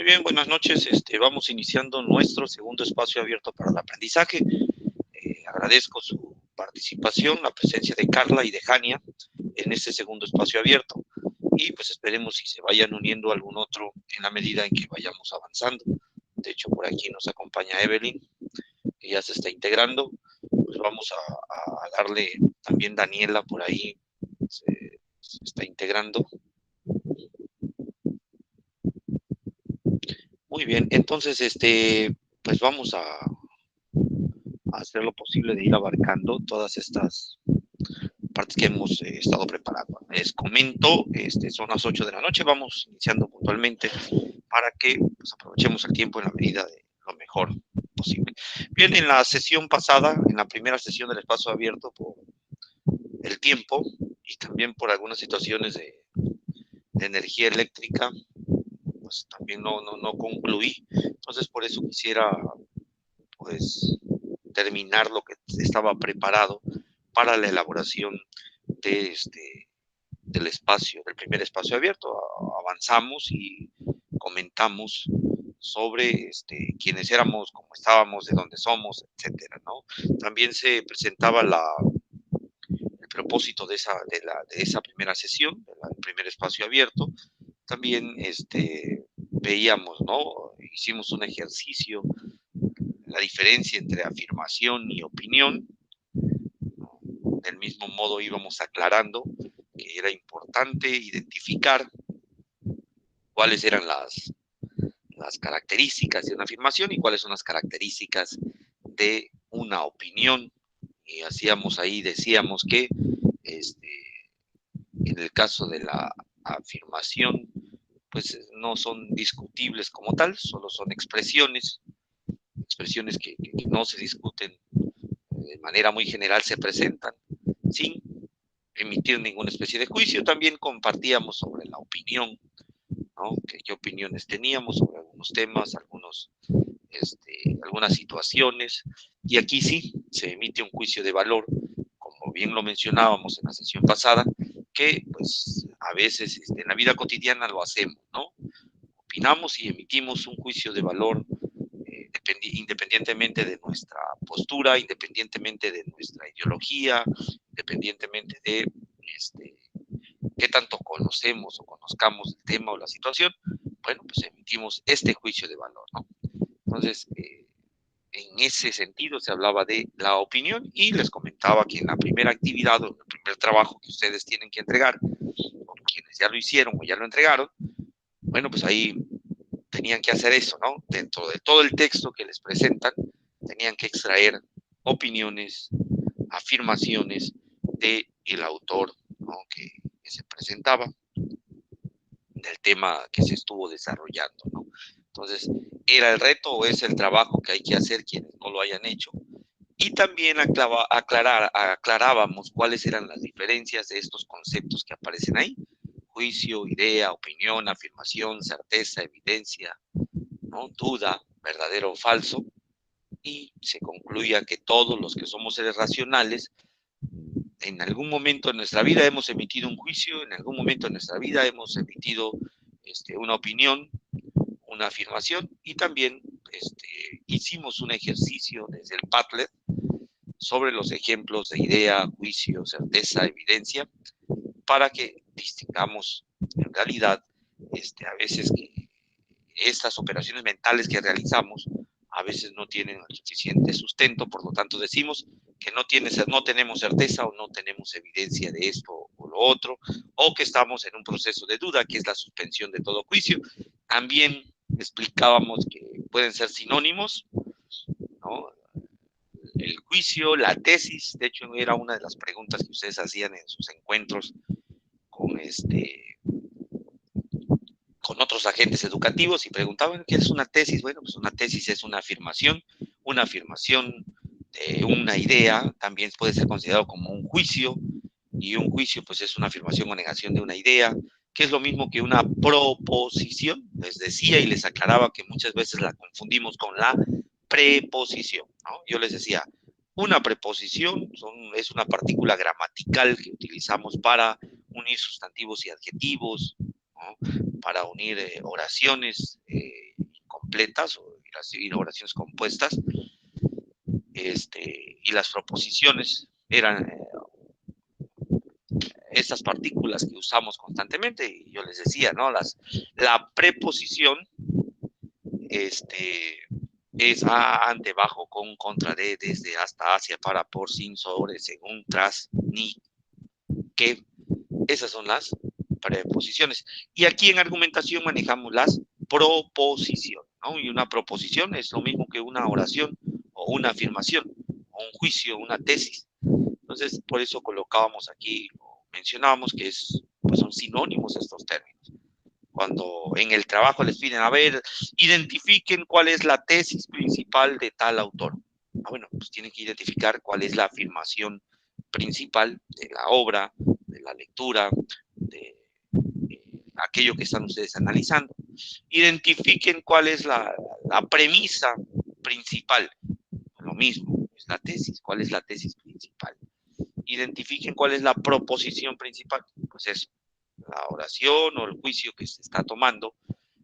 Muy bien, buenas noches. Vamos iniciando nuestro segundo espacio abierto para el aprendizaje. Agradezco su participación, la presencia de Carla y de Jania en este segundo espacio abierto. Y pues esperemos si se vayan uniendo algún otro en la medida en que vayamos avanzando. De hecho, por aquí nos acompaña Evelyn, que ya se está integrando. Pues vamos a darle también Daniela por ahí, se está integrando. Muy bien, entonces, pues vamos a hacer lo posible de ir abarcando todas estas partes que hemos estado preparando. Les comento, son las 8 de la noche, vamos iniciando puntualmente para que pues, aprovechemos el tiempo en la medida de lo mejor posible. Bien, en la sesión pasada, en la primera sesión del espacio abierto, por el tiempo y también por algunas situaciones de energía eléctrica, pues también no concluí. Entonces, por eso quisiera, pues, terminar lo que estaba preparado para la elaboración de del espacio, del primer espacio abierto. Avanzamos y comentamos sobre quiénes éramos, cómo estábamos, de dónde somos, etcétera, ¿no? También se presentaba el propósito de esa primera sesión, del primer espacio abierto. También veíamos, ¿no? Hicimos un ejercicio, la diferencia entre afirmación y opinión. Del mismo modo íbamos aclarando que era importante identificar cuáles eran las características de una afirmación y cuáles son las características de una opinión. Y hacíamos ahí, decíamos que en el caso de la afirmación, pues no son discutibles como tal, solo son expresiones que no se discuten de manera muy general, se presentan sin emitir ninguna especie de juicio. También compartíamos sobre la opinión, ¿no? ¿Qué opiniones teníamos sobre algunos temas, algunas situaciones? Y aquí sí se emite un juicio de valor, como bien lo mencionábamos en la sesión pasada, que pues a veces en la vida cotidiana lo hacemos, ¿no? Opinamos y emitimos un juicio de valor independientemente de nuestra postura, independientemente de nuestra ideología, independientemente de qué tanto conocemos o conozcamos el tema o la situación, bueno, pues emitimos este juicio de valor, ¿no? Entonces, en ese sentido se hablaba de la opinión y les comentaba que en la primera actividad o en el primer trabajo que ustedes tienen que entregar, o quienes ya lo hicieron o ya lo entregaron, bueno, pues ahí tenían que hacer eso, ¿no? Dentro de todo el texto que les presentan, tenían que extraer opiniones, afirmaciones del autor, ¿no? que se presentaba, del tema que se estuvo desarrollando, ¿no? Entonces, era el reto o es el trabajo que hay que hacer quienes no lo hayan hecho. Y también aclarábamos cuáles eran las diferencias de estos conceptos que aparecen ahí: juicio, idea, opinión, afirmación, certeza, evidencia, ¿no? Duda, verdadero o falso. Y se concluía que todos los que somos seres racionales, en algún momento en nuestra vida hemos emitido un juicio, en algún momento en nuestra vida hemos emitido una opinión, una afirmación, y también hicimos un ejercicio desde el Padlet sobre los ejemplos de idea, juicio, certeza, evidencia, para que distingamos en realidad a veces que estas operaciones mentales que realizamos a veces no tienen el suficiente sustento, por lo tanto decimos que no tenemos certeza o no tenemos evidencia de esto o lo otro, o que estamos en un proceso de duda, que es la suspensión de todo juicio. También explicábamos que pueden ser sinónimos, ¿no? El juicio, la tesis, de hecho era una de las preguntas que ustedes hacían en sus encuentros con con otros agentes educativos y preguntaban qué es una tesis. Bueno, pues una tesis es una afirmación de una idea, también puede ser considerado como un juicio, y un juicio pues es una afirmación o negación de una idea, que es lo mismo que una proposición. Les decía y les aclaraba que muchas veces la confundimos con la preposición, ¿no? Yo les decía, una preposición es una partícula gramatical que utilizamos para unir sustantivos y adjetivos, ¿no? Para unir oraciones completas y las oraciones compuestas, y las proposiciones eran estas partículas que usamos constantemente, y yo les decía, ¿no? La preposición es a, ante, bajo, con, contra, de, desde, hasta, hacia, para, por, sin, sobre, según, tras, ni, que. Esas son las preposiciones. Y aquí en argumentación manejamos las proposiciones, ¿no? Y una proposición es lo mismo que una oración o una afirmación o un juicio, una tesis. Entonces, por eso colocábamos aquí, o mencionábamos que pues son sinónimos estos términos. Cuando en el trabajo les piden, a ver, identifiquen cuál es la tesis principal de tal autor. Bueno, pues tienen que identificar cuál es la afirmación principal de la obra, de la lectura, de aquello que están ustedes analizando. Identifiquen cuál es la premisa principal. Lo mismo, es la tesis. ¿Cuál es la tesis principal? Identifiquen cuál es la proposición principal. Pues eso, la oración o el juicio que se está tomando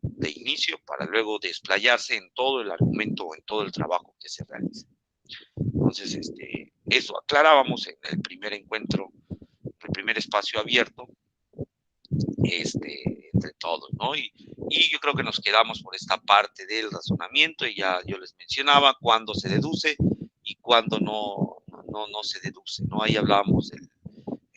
de inicio para luego desplayarse en todo el argumento o en todo el trabajo que se realiza. Entonces, eso aclarábamos en el primer encuentro, el primer espacio abierto, entre todos, ¿no? Y yo creo que nos quedamos por esta parte del razonamiento, y ya yo les mencionaba cuándo se deduce y cuándo no se deduce, ¿no? Ahí hablábamos del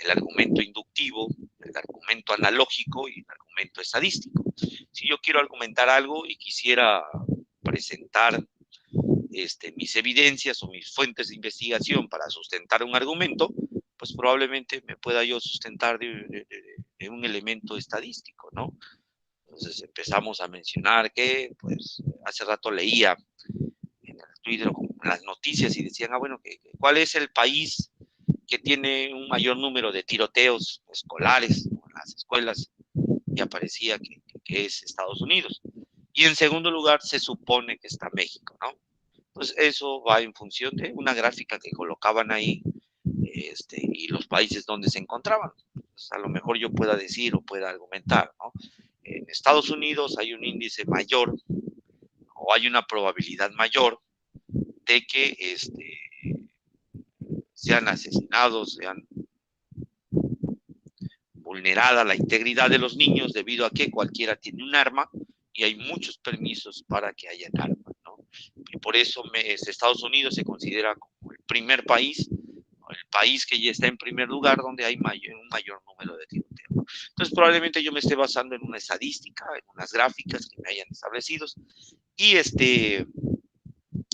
el argumento inductivo, el argumento analógico y el argumento estadístico. Si yo quiero argumentar algo y quisiera presentar mis evidencias o mis fuentes de investigación para sustentar un argumento, pues probablemente me pueda yo sustentar de un elemento estadístico, ¿no? Entonces empezamos a mencionar que, pues, hace rato leía en el Twitter las noticias y decían, bueno, ¿cuál es el país que tiene un mayor número de tiroteos escolares en las escuelas? Y aparecía que es Estados Unidos. Y en segundo lugar se supone que está México, ¿no? Pues eso va en función de una gráfica que colocaban ahí, y los países donde se encontraban. Pues a lo mejor yo pueda decir o pueda argumentar, ¿no? En Estados Unidos hay un índice mayor o hay una probabilidad mayor de que sean asesinados, sean vulnerada la integridad de los niños debido a que cualquiera tiene un arma y hay muchos permisos para que hayan armas, ¿no? Y por eso Estados Unidos se considera como el primer país, el país que ya está en primer lugar donde hay un mayor número de tiroteos. Entonces probablemente yo me esté basando en una estadística, en unas gráficas que me hayan establecido, y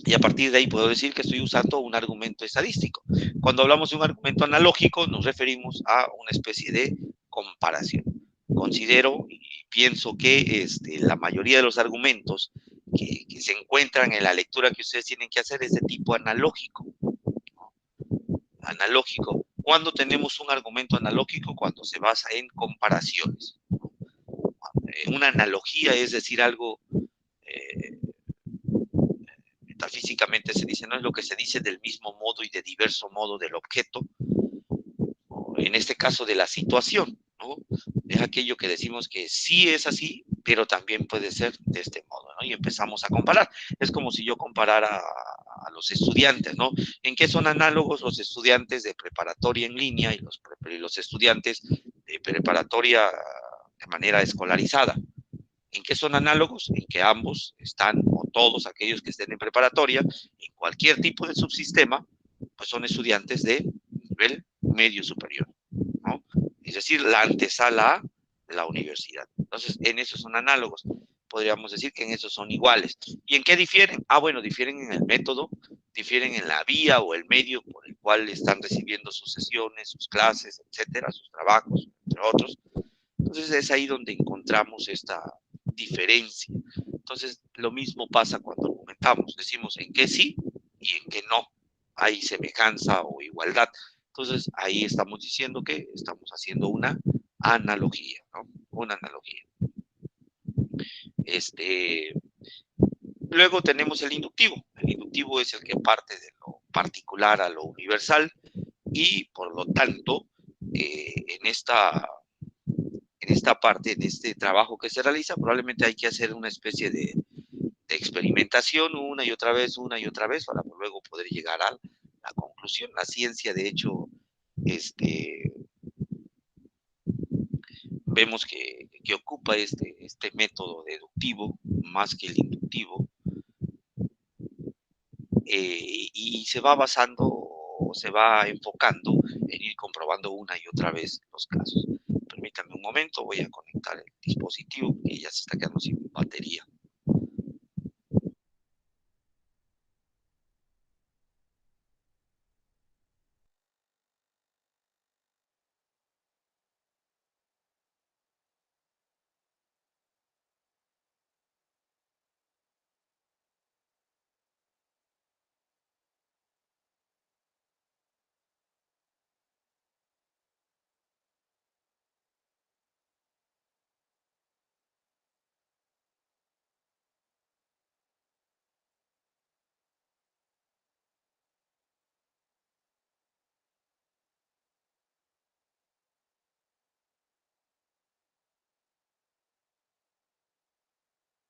y a partir de ahí puedo decir que estoy usando un argumento estadístico. Cuando hablamos de un argumento analógico, nos referimos a una especie de comparación. Considero y pienso que la mayoría de los argumentos que se encuentran en la lectura que ustedes tienen que hacer es de tipo analógico. Analógico. ¿Cuándo tenemos un argumento analógico? Cuando se basa en comparaciones. Una analogía es decir algo... metafísicamente se dice, no es lo que se dice del mismo modo y de diverso modo del objeto, en este caso de la situación, ¿no? Es aquello que decimos que sí es así, pero también puede ser de este modo, ¿no? Y empezamos a comparar. Es como si yo comparara a los estudiantes, ¿no? ¿En qué son análogos los estudiantes de preparatoria en línea y los estudiantes de preparatoria de manera escolarizada? ¿En qué son análogos? En que ambos están, o todos aquellos que estén en preparatoria, en cualquier tipo de subsistema, pues son estudiantes de nivel medio superior, ¿no? Es decir, la antesala a la universidad. Entonces, en eso son análogos. Podríamos decir que en eso son iguales. ¿Y en qué difieren? Bueno, difieren en el método, difieren en la vía o el medio por el cual están recibiendo sus sesiones, sus clases, etcétera, sus trabajos, entre otros. Entonces, es ahí donde encontramos esta diferencia. Entonces, lo mismo pasa cuando argumentamos. Decimos en qué sí y en qué no. Hay semejanza o igualdad. Entonces, ahí estamos diciendo que estamos haciendo una analogía, ¿no? Una analogía. Luego tenemos el inductivo. El inductivo es el que parte de lo particular a lo universal y, por lo tanto, en esta parte, en este trabajo que se realiza, probablemente hay que hacer una especie de experimentación una y otra vez, para luego poder llegar a la conclusión. La ciencia, de hecho, vemos que ocupa este método deductivo más que el inductivo, y se va basando o se va enfocando en ir comprobando una y otra vez los casos. Permítanme un momento, voy a conectar el dispositivo que ya se está quedando sin batería.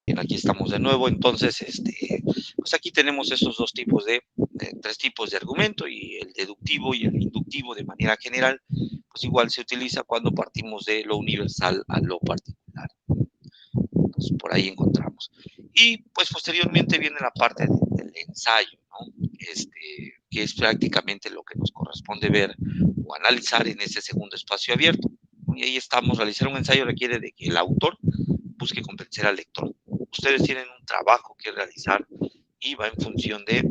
Bien, aquí estamos de nuevo. Entonces, pues aquí tenemos esos tres tipos de argumento, y el deductivo y el inductivo de manera general, pues igual se utiliza cuando partimos de lo universal a lo particular. Entonces, por ahí encontramos. Y pues posteriormente viene la parte del ensayo, ¿no? Que es prácticamente lo que nos corresponde ver o analizar en ese segundo espacio abierto. Y ahí estamos. Realizar un ensayo requiere de que el autor busque convencer al lector. Ustedes tienen un trabajo que realizar y va en función de,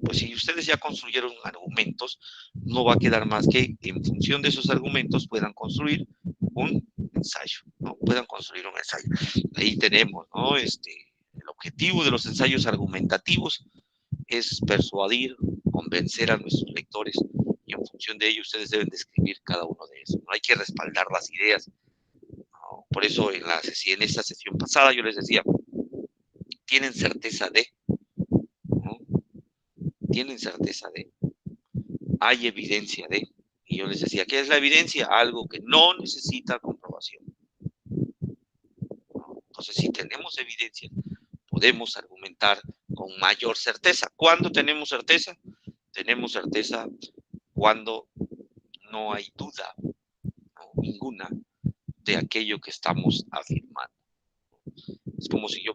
pues si ustedes ya construyeron argumentos, no va a quedar más que en función de esos argumentos puedan construir un ensayo, ¿no? Puedan construir un ensayo. Ahí tenemos, ¿no? El objetivo de los ensayos argumentativos es persuadir, convencer a nuestros lectores, y en función de ello ustedes deben describir cada uno de esos. No hay que respaldar las ideas. ¿No? Por eso en esta sesión pasada yo les decía, tienen certeza de, ¿no? Tienen certeza de, hay evidencia de, y yo les decía, ¿qué es la evidencia? Algo que no necesita comprobación. ¿No? Entonces, si tenemos evidencia, podemos argumentar con mayor certeza. ¿Cuándo tenemos certeza? Tenemos certeza cuando no hay duda, ¿no? Ninguna, de aquello que estamos afirmando. Es como si yo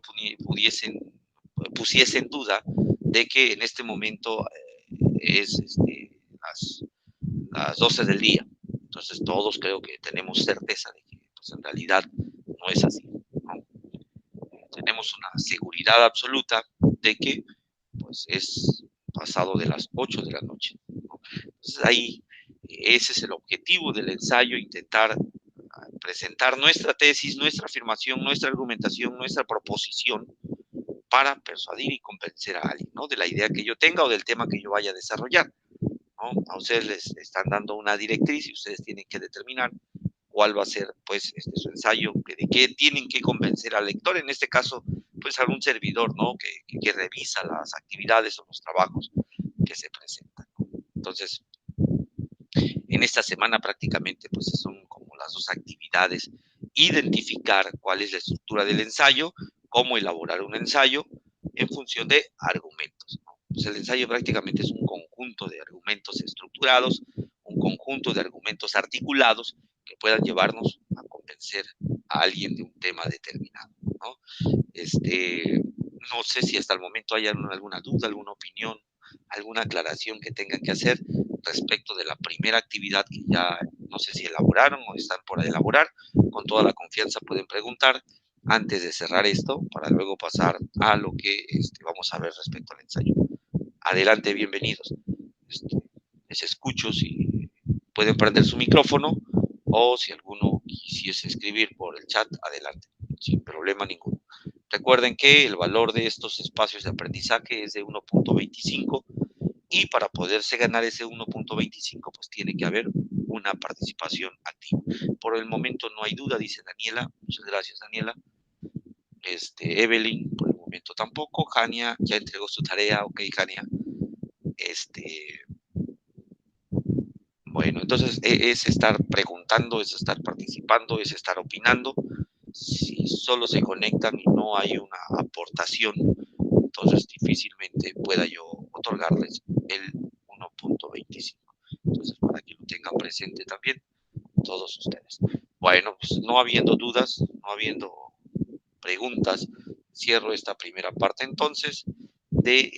pusiese en duda de que en este momento es las 12 del día. Entonces todos creo que tenemos certeza de que pues, en realidad no es así, ¿no? Tenemos una seguridad absoluta de que pues, es pasado de las 8 de la noche, ¿no? Entonces ahí ese es el objetivo del ensayo, intentar presentar nuestra tesis, nuestra afirmación, nuestra argumentación, nuestra proposición, para persuadir y convencer a alguien, ¿no? De la idea que yo tenga o del tema que yo vaya a desarrollar, ¿no? A ustedes les están dando una directriz y ustedes tienen que determinar cuál va a ser, pues, su ensayo, de qué tienen que convencer al lector, en este caso, pues, algún servidor, ¿no? Que revisa las actividades o los trabajos que se presentan, ¿no? Entonces, en esta semana prácticamente, pues, son como las dos actividades: identificar cuál es la estructura del ensayo, cómo elaborar un ensayo en función de argumentos, ¿no? Pues el ensayo prácticamente es un conjunto de argumentos estructurados, un conjunto de argumentos articulados que puedan llevarnos a convencer a alguien de un tema determinado, ¿no? No sé si hasta el momento hay alguna duda, alguna opinión, alguna aclaración que tengan que hacer respecto de la primera actividad que ya no sé si elaboraron o están por elaborar. Con toda la confianza pueden preguntar antes de cerrar esto, para luego pasar a lo que vamos a ver respecto al ensayo. Adelante, bienvenidos. Les escucho. Si pueden prender su micrófono, o si alguno quisiese escribir por el chat, adelante, sin problema ninguno. Recuerden que el valor de estos espacios de aprendizaje es de 1.25, y para poderse ganar ese 1.25 pues tiene que haber una participación activa. Por el momento no hay duda, dice Daniela. Muchas gracias, Daniela. Evelyn, por el momento tampoco. Jania ya entregó su tarea. Ok, Jania. Bueno, entonces es estar preguntando, es estar participando, es estar opinando. Si solo se conectan y no hay una aportación, entonces difícilmente pueda yo otorgarles el 1.25. Entonces, para que lo tengan presente también todos ustedes. Bueno, pues no habiendo dudas, no habiendo preguntas, cierro esta primera parte entonces de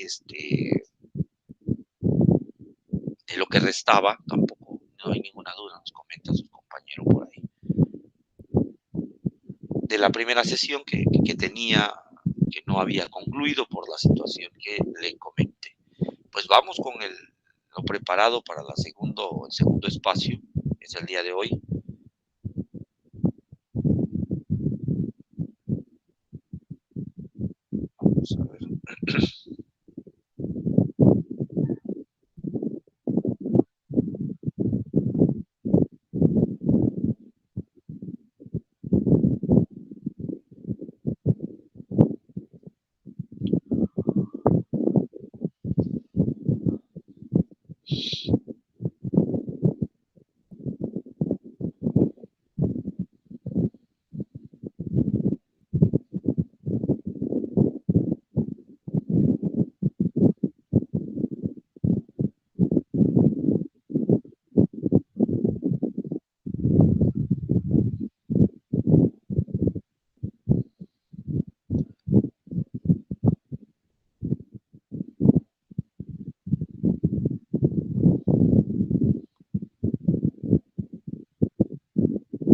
lo que restaba. Tampoco no hay ninguna duda, nos comenta su compañero por ahí, de la primera sesión que tenía, que no había concluido por la situación que le comenté. Pues vamos con lo preparado para el segundo espacio, es el día de hoy. Vamos a ver.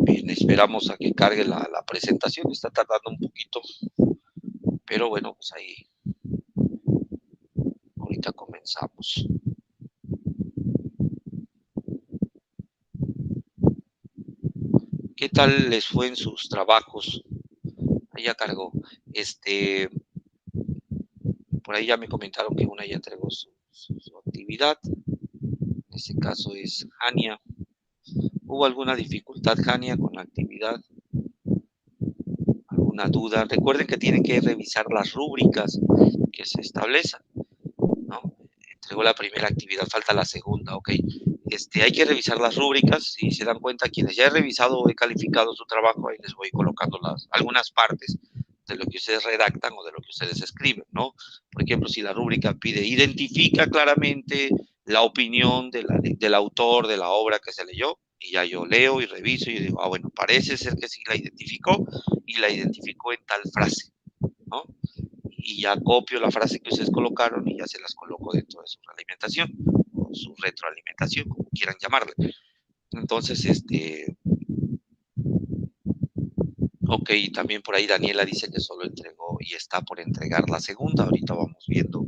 Bien, esperamos a que cargue la presentación, está tardando un poquito, pero bueno, pues ahí ahorita comenzamos. ¿Qué tal les fue en sus trabajos? Ahí ya cargó. Por ahí ya me comentaron que una ya entregó su actividad. En este caso es Jania. ¿Hubo alguna dificultad, Jania, con la actividad? ¿Alguna duda? Recuerden que tienen que revisar las rúbricas que se establecen, ¿no? Entregó la primera actividad, falta la segunda, ¿ok? Hay que revisar las rúbricas. Si se dan cuenta, quienes ya he revisado o he calificado su trabajo, ahí les voy colocando algunas partes de lo que ustedes redactan o de lo que ustedes escriben, ¿no? Por ejemplo, si la rúbrica pide, identifica claramente la opinión del autor de la obra que se leyó, y ya yo leo y reviso y digo, bueno, parece ser que sí la identificó y la identificó en tal frase, ¿no? Y ya copio la frase que ustedes colocaron y ya se las coloco dentro de su realimentación o su retroalimentación, como quieran llamarle. Entonces, ok, también por ahí Daniela dice que solo entregó y está por entregar la segunda. Ahorita vamos viendo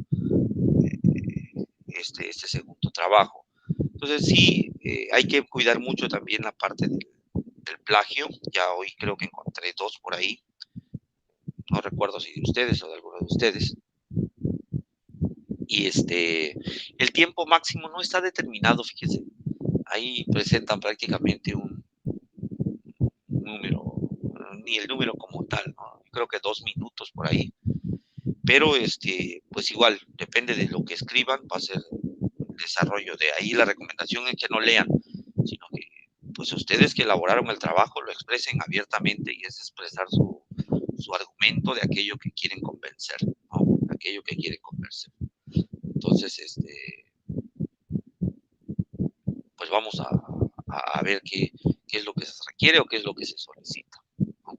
este segundo trabajo. Entonces sí, hay que cuidar mucho también la parte del plagio. Ya hoy creo que encontré dos por ahí. No recuerdo si de ustedes o de alguno de ustedes. Y el tiempo máximo no está determinado, fíjense. Ahí presentan prácticamente un número, ni el número como tal, ¿no? Creo que 2 minutos por ahí. Pero pues igual, depende de lo que escriban, va a ser el desarrollo. De ahí la recomendación es que no lean, sino que pues ustedes que elaboraron el trabajo lo expresen abiertamente, y es expresar su argumento de aquello que quieren convencer, ¿no? Aquello que quieren convencer. Entonces, pues vamos a ver qué es lo que se requiere o qué es lo que se solicita, ¿no?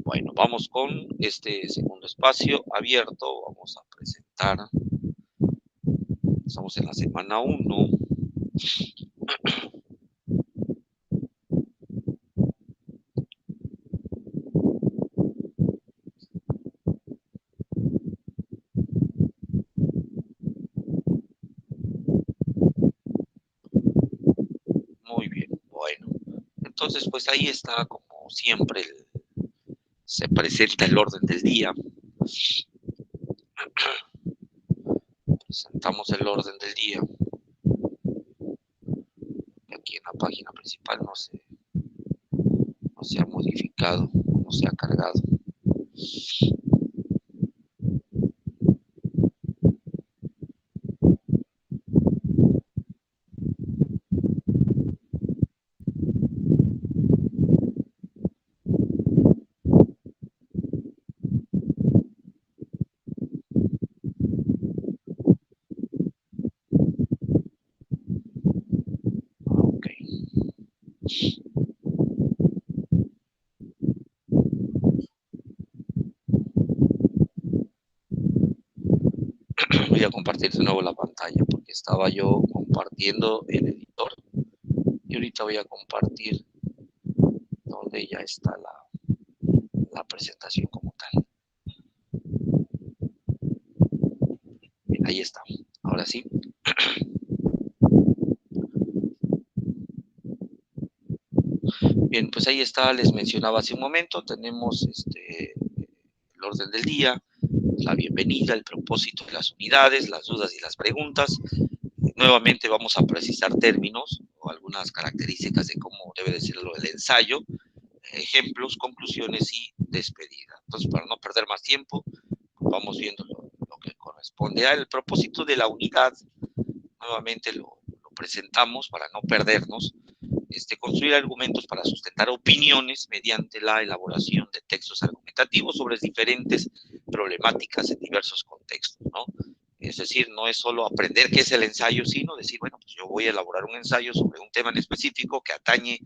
Bueno, vamos con este segundo espacio abierto. Vamos a presentar. Estamos en la semana 1. Muy bien, bueno. Entonces, pues ahí está, como siempre, se presenta el orden del día. Presentamos el orden del día. Aquí en la página principal no se ha modificado, no se ha cargado. Voy a compartir de nuevo la pantalla porque estaba yo compartiendo el editor y ahorita voy a compartir donde ya está la presentación como tal. Bien, ahí está. Ahora sí. Bien, pues ahí está, les mencionaba hace un momento, tenemos el orden del día, la bienvenida, el propósito de las unidades, las dudas y las preguntas. Nuevamente vamos a precisar términos o algunas características de cómo debe de ser el ensayo, ejemplos, conclusiones y despedida. Entonces, para no perder más tiempo, vamos viendo lo que corresponde al propósito de la unidad. Nuevamente lo presentamos para no perdernos. Construir argumentos para sustentar opiniones mediante la elaboración de textos argumentativos sobre diferentes problemáticas en diversos contextos, ¿no? Es decir, no es solo aprender qué es el ensayo, sino decir, bueno, pues yo voy a elaborar un ensayo sobre un tema en específico que atañe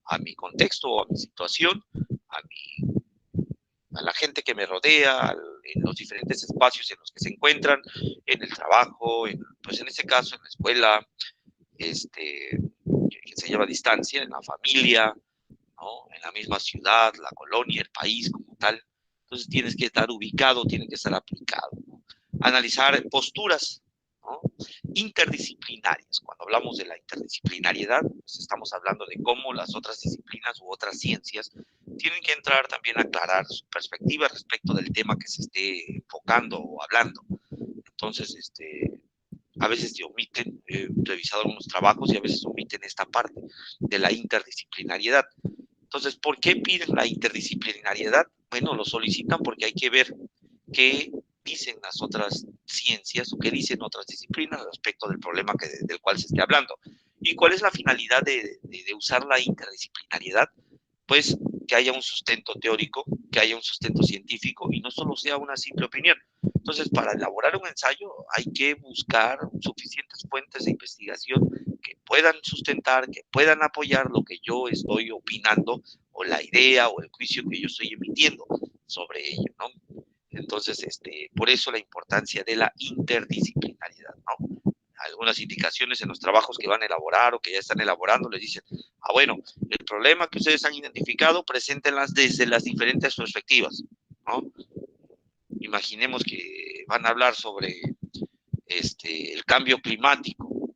a mi contexto o a mi situación, a la gente que me rodea, en los diferentes espacios en los que se encuentran, en el trabajo, pues en este caso en la escuela, que se lleva a distancia, en la familia, ¿no? En la misma ciudad, la colonia, el país como tal. Entonces tienes que estar ubicado, tiene que estar aplicado, ¿no? Analizar posturas, ¿no? Interdisciplinarias. Cuando hablamos de la interdisciplinariedad, pues estamos hablando de cómo las otras disciplinas u otras ciencias tienen que entrar también a aclarar su perspectiva respecto del tema que se esté enfocando o hablando. Entonces, a veces te omiten, he revisado algunos trabajos y a veces omiten esta parte de la interdisciplinariedad. Entonces, ¿por qué piden la interdisciplinariedad? Bueno, lo solicitan porque hay que ver qué dicen las otras ciencias o qué dicen otras disciplinas respecto del problema del cual se esté hablando. ¿Y cuál es la finalidad de usar la interdisciplinariedad? Pues que haya un sustento teórico, que haya un sustento científico y no solo sea una simple opinión. Entonces, para elaborar un ensayo hay que buscar suficientes fuentes de investigación que puedan sustentar, que puedan apoyar lo que yo estoy opinando o la idea o el juicio que yo estoy emitiendo sobre ello, ¿no? Entonces, por eso la importancia de la interdisciplinariedad, ¿no? Algunas indicaciones en los trabajos que van a elaborar o que ya están elaborando, les dicen, bueno, el problema que ustedes han identificado, preséntenlas desde las diferentes perspectivas, ¿no? Imaginemos que van a hablar sobre el cambio climático.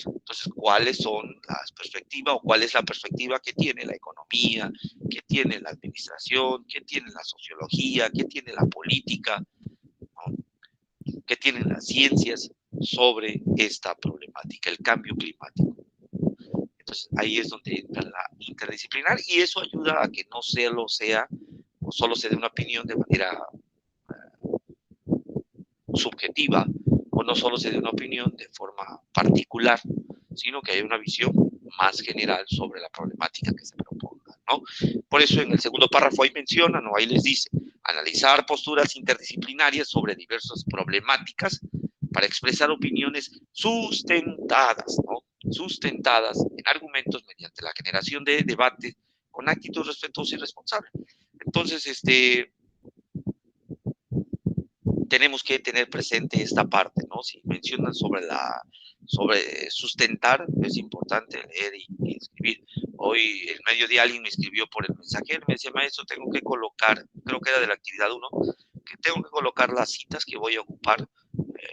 Entonces, ¿cuáles son las perspectivas o cuál es la perspectiva que tiene la economía, que tiene la administración, que tiene la sociología, que tiene la política, ¿no? Que tienen las ciencias sobre esta problemática, el cambio climático? Entonces, ahí es donde entra la interdisciplinar y eso ayuda a que no solo sea o solo se dé una opinión de manera subjetiva o no solo se dé una opinión de forma particular, sino que haya una visión más general sobre la problemática que se proponga, ¿no? Por eso en el segundo párrafo ahí mencionan, o ahí les dice, analizar posturas interdisciplinarias sobre diversas problemáticas para expresar opiniones sustentadas, ¿no? Sustentadas en argumentos mediante la generación de debate con actitud respetuosa y responsable. Entonces, tenemos que tener presente esta parte, ¿no? Si mencionan sobre sustentar, es importante leer y escribir. Hoy, el mediodía, alguien me escribió por el mensajero, me decía, maestro, tengo que colocar, creo que era de la actividad 1, que tengo que colocar las citas que voy a ocupar,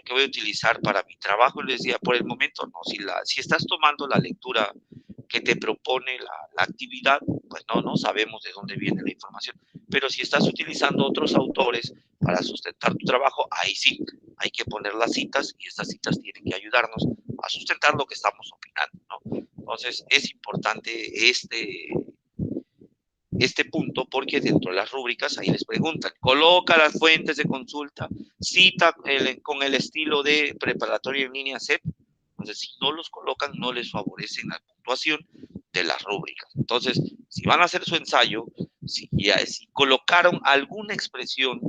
que voy a utilizar para mi trabajo. Y les decía, por el momento, no, si estás tomando la lectura que te propone la actividad, pues no sabemos de dónde viene la información. Pero si estás utilizando otros autores para sustentar tu trabajo, ahí sí, hay que poner las citas y estas citas tienen que ayudarnos a sustentar lo que estamos opinando, ¿no? Entonces, es importante este punto porque dentro de las rúbricas ahí les preguntan, coloca las fuentes de consulta, cita con el estilo de preparatoria en línea CEP. Entonces, si no los colocan, no les favorecen la puntuación de las rúbricas. Entonces, si van a hacer su ensayo, si colocaron alguna expresión,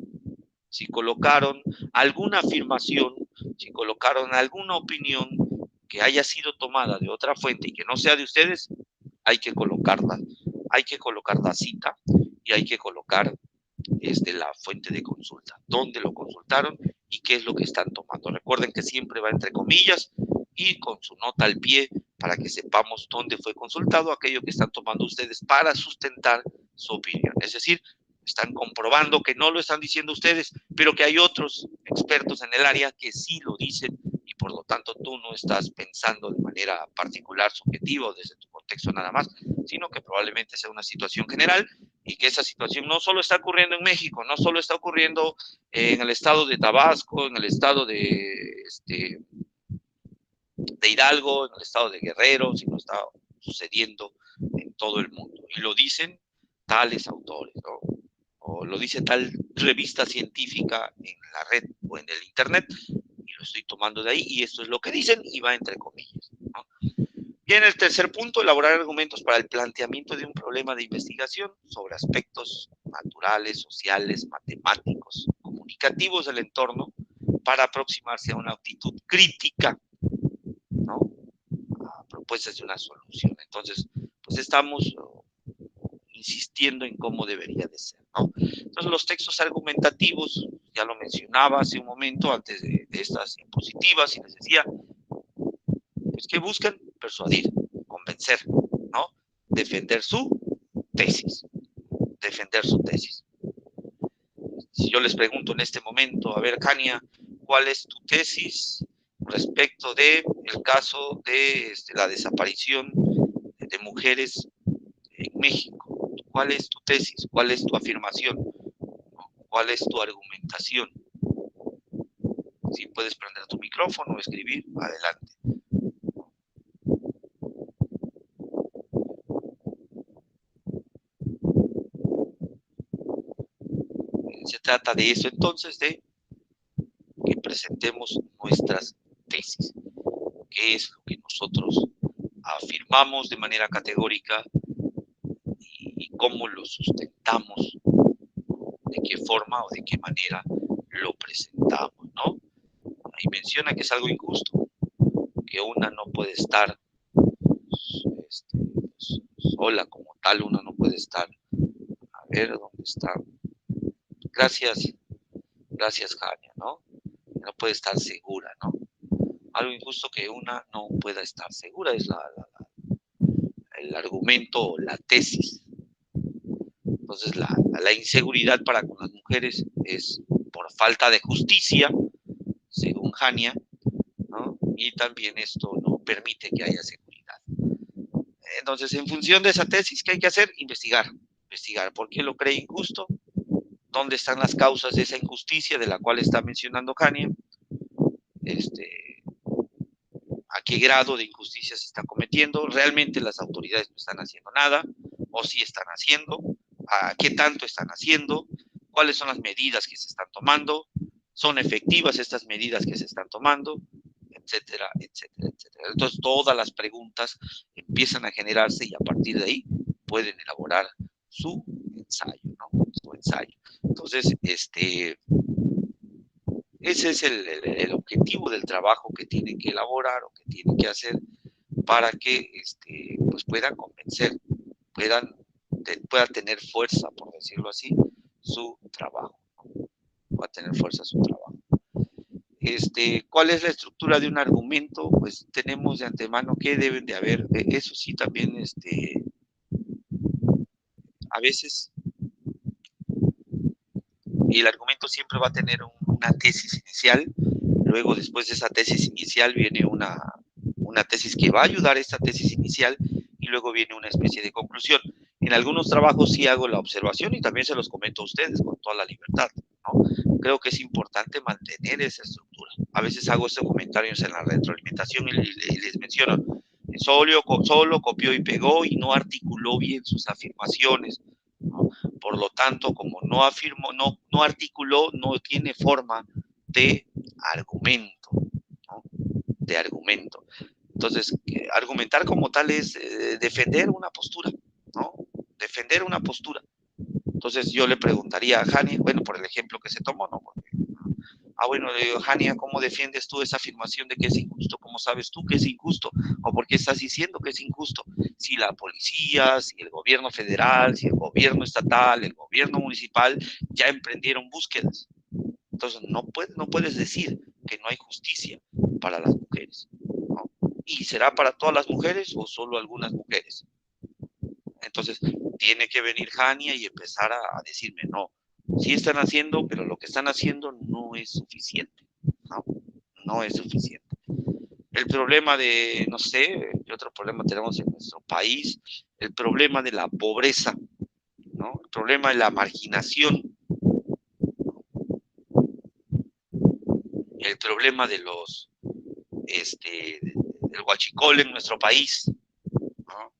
si colocaron alguna afirmación, si colocaron alguna opinión que haya sido tomada de otra fuente y que no sea de ustedes, hay que colocarla. Hay que colocar la cita y hay que colocar la fuente de consulta, dónde lo consultaron y qué es lo que están tomando. Recuerden que siempre va entre comillas y con su nota al pie para que sepamos dónde fue consultado aquello que están tomando ustedes para sustentar su opinión. Es decir, están comprobando que no lo están diciendo ustedes, pero que hay otros expertos en el área que sí lo dicen y por lo tanto tú no estás pensando de manera particular, subjetiva o desde tu contexto nada más, sino que probablemente sea una situación general y que esa situación no solo está ocurriendo en México, no solo está ocurriendo en el estado de Tabasco, en el estado de Hidalgo, en el estado de Guerrero, sino está sucediendo en todo el mundo. Y lo dicen tales autores, ¿no? O lo dice tal revista científica en la red o en el internet, y lo estoy tomando de ahí, y esto es lo que dicen, y va entre comillas, ¿no? Bien, el tercer punto, elaborar argumentos para el planteamiento de un problema de investigación sobre aspectos naturales, sociales, matemáticos, comunicativos del entorno, para aproximarse a una actitud crítica, ¿no? A propuestas de una solución. Entonces, pues estamos insistiendo en cómo debería de ser, ¿no? Entonces, los textos argumentativos, ya lo mencionaba hace un momento antes de estas diapositivas, y les decía, pues que buscan persuadir, convencer, ¿no? Defender su tesis, defender su tesis. Si yo les pregunto en este momento, a ver, Kania, ¿cuál es tu tesis respecto de el caso de la desaparición de mujeres en México? ¿Cuál es tu tesis? ¿Cuál es tu afirmación? ¿Cuál es tu argumentación? Si puedes prender tu micrófono o escribir, adelante. Se trata de eso entonces, de que presentemos nuestras tesis, qué es lo que nosotros afirmamos de manera categórica y cómo lo sustentamos, de qué forma o de qué manera lo presentamos, ¿no? Ahí menciona que es algo injusto, que una no puede estar sola como tal, una no puede estar, a ver dónde está, gracias, Jania, ¿no? No puede estar segura, ¿no? Algo injusto que una no pueda estar segura es el argumento o la tesis. Entonces, la inseguridad para con las mujeres es por falta de justicia, según Jania, ¿no? Y también esto no permite que haya seguridad. Entonces, en función de esa tesis, ¿qué hay que hacer? Investigar. Investigar por qué lo cree injusto, dónde están las causas de esa injusticia de la cual está mencionando Jania, a qué grado de injusticia se está cometiendo, realmente las autoridades no están haciendo nada, o sí están haciendo, a qué tanto están haciendo, cuáles son las medidas que se están tomando, son efectivas estas medidas que se están tomando, etcétera, etcétera, etcétera. Entonces todas las preguntas empiezan a generarse y a partir de ahí pueden elaborar su ensayo, ¿no? Su ensayo. Entonces, ese es el objetivo del trabajo que tienen que elaborar o que tienen que hacer para que pues puedan convencer, pueda tener fuerza, por decirlo así, su trabajo. Va a tener fuerza su trabajo. ¿Cuál es la estructura de un argumento? Pues tenemos de antemano que deben de haber, eso sí también, a veces el argumento siempre va a tener una tesis inicial, luego después de esa tesis inicial viene una tesis que va a ayudar a esta tesis inicial y luego viene una especie de conclusión. En algunos trabajos sí hago la observación y también se los comento a ustedes con toda la libertad, ¿no? Creo que es importante mantener esa estructura. A veces hago estos comentarios en la retroalimentación y les menciono, solo copió y pegó y no articuló bien sus afirmaciones, ¿no? Por lo tanto, como no afirmó, no articuló, no tiene forma de argumento, ¿no? De argumento. Entonces, argumentar como tal es defender una postura, ¿no? Defender una postura. Entonces, yo le preguntaría a Jania, bueno, por el ejemplo que se tomó, ¿no? Porque, bueno, le digo, Jania, ¿cómo defiendes tú esa afirmación de que es injusto? ¿Cómo sabes tú que es injusto? ¿O por qué estás diciendo que es injusto? Si la policía, si el gobierno federal, si el gobierno estatal, el gobierno municipal ya emprendieron búsquedas. Entonces, no puedes decir que no hay justicia para las mujeres, ¿no? ¿Y será para todas las mujeres o solo algunas mujeres? Entonces, tiene que venir Hania y empezar a decirme, no, sí están haciendo, pero lo que están haciendo no es suficiente, ¿no? No es suficiente. El problema de, no sé, ¿qué otro problema tenemos en nuestro país? El problema de la pobreza, ¿no? El problema de la marginación, el problema de los, del huachicol en nuestro país, ¿no?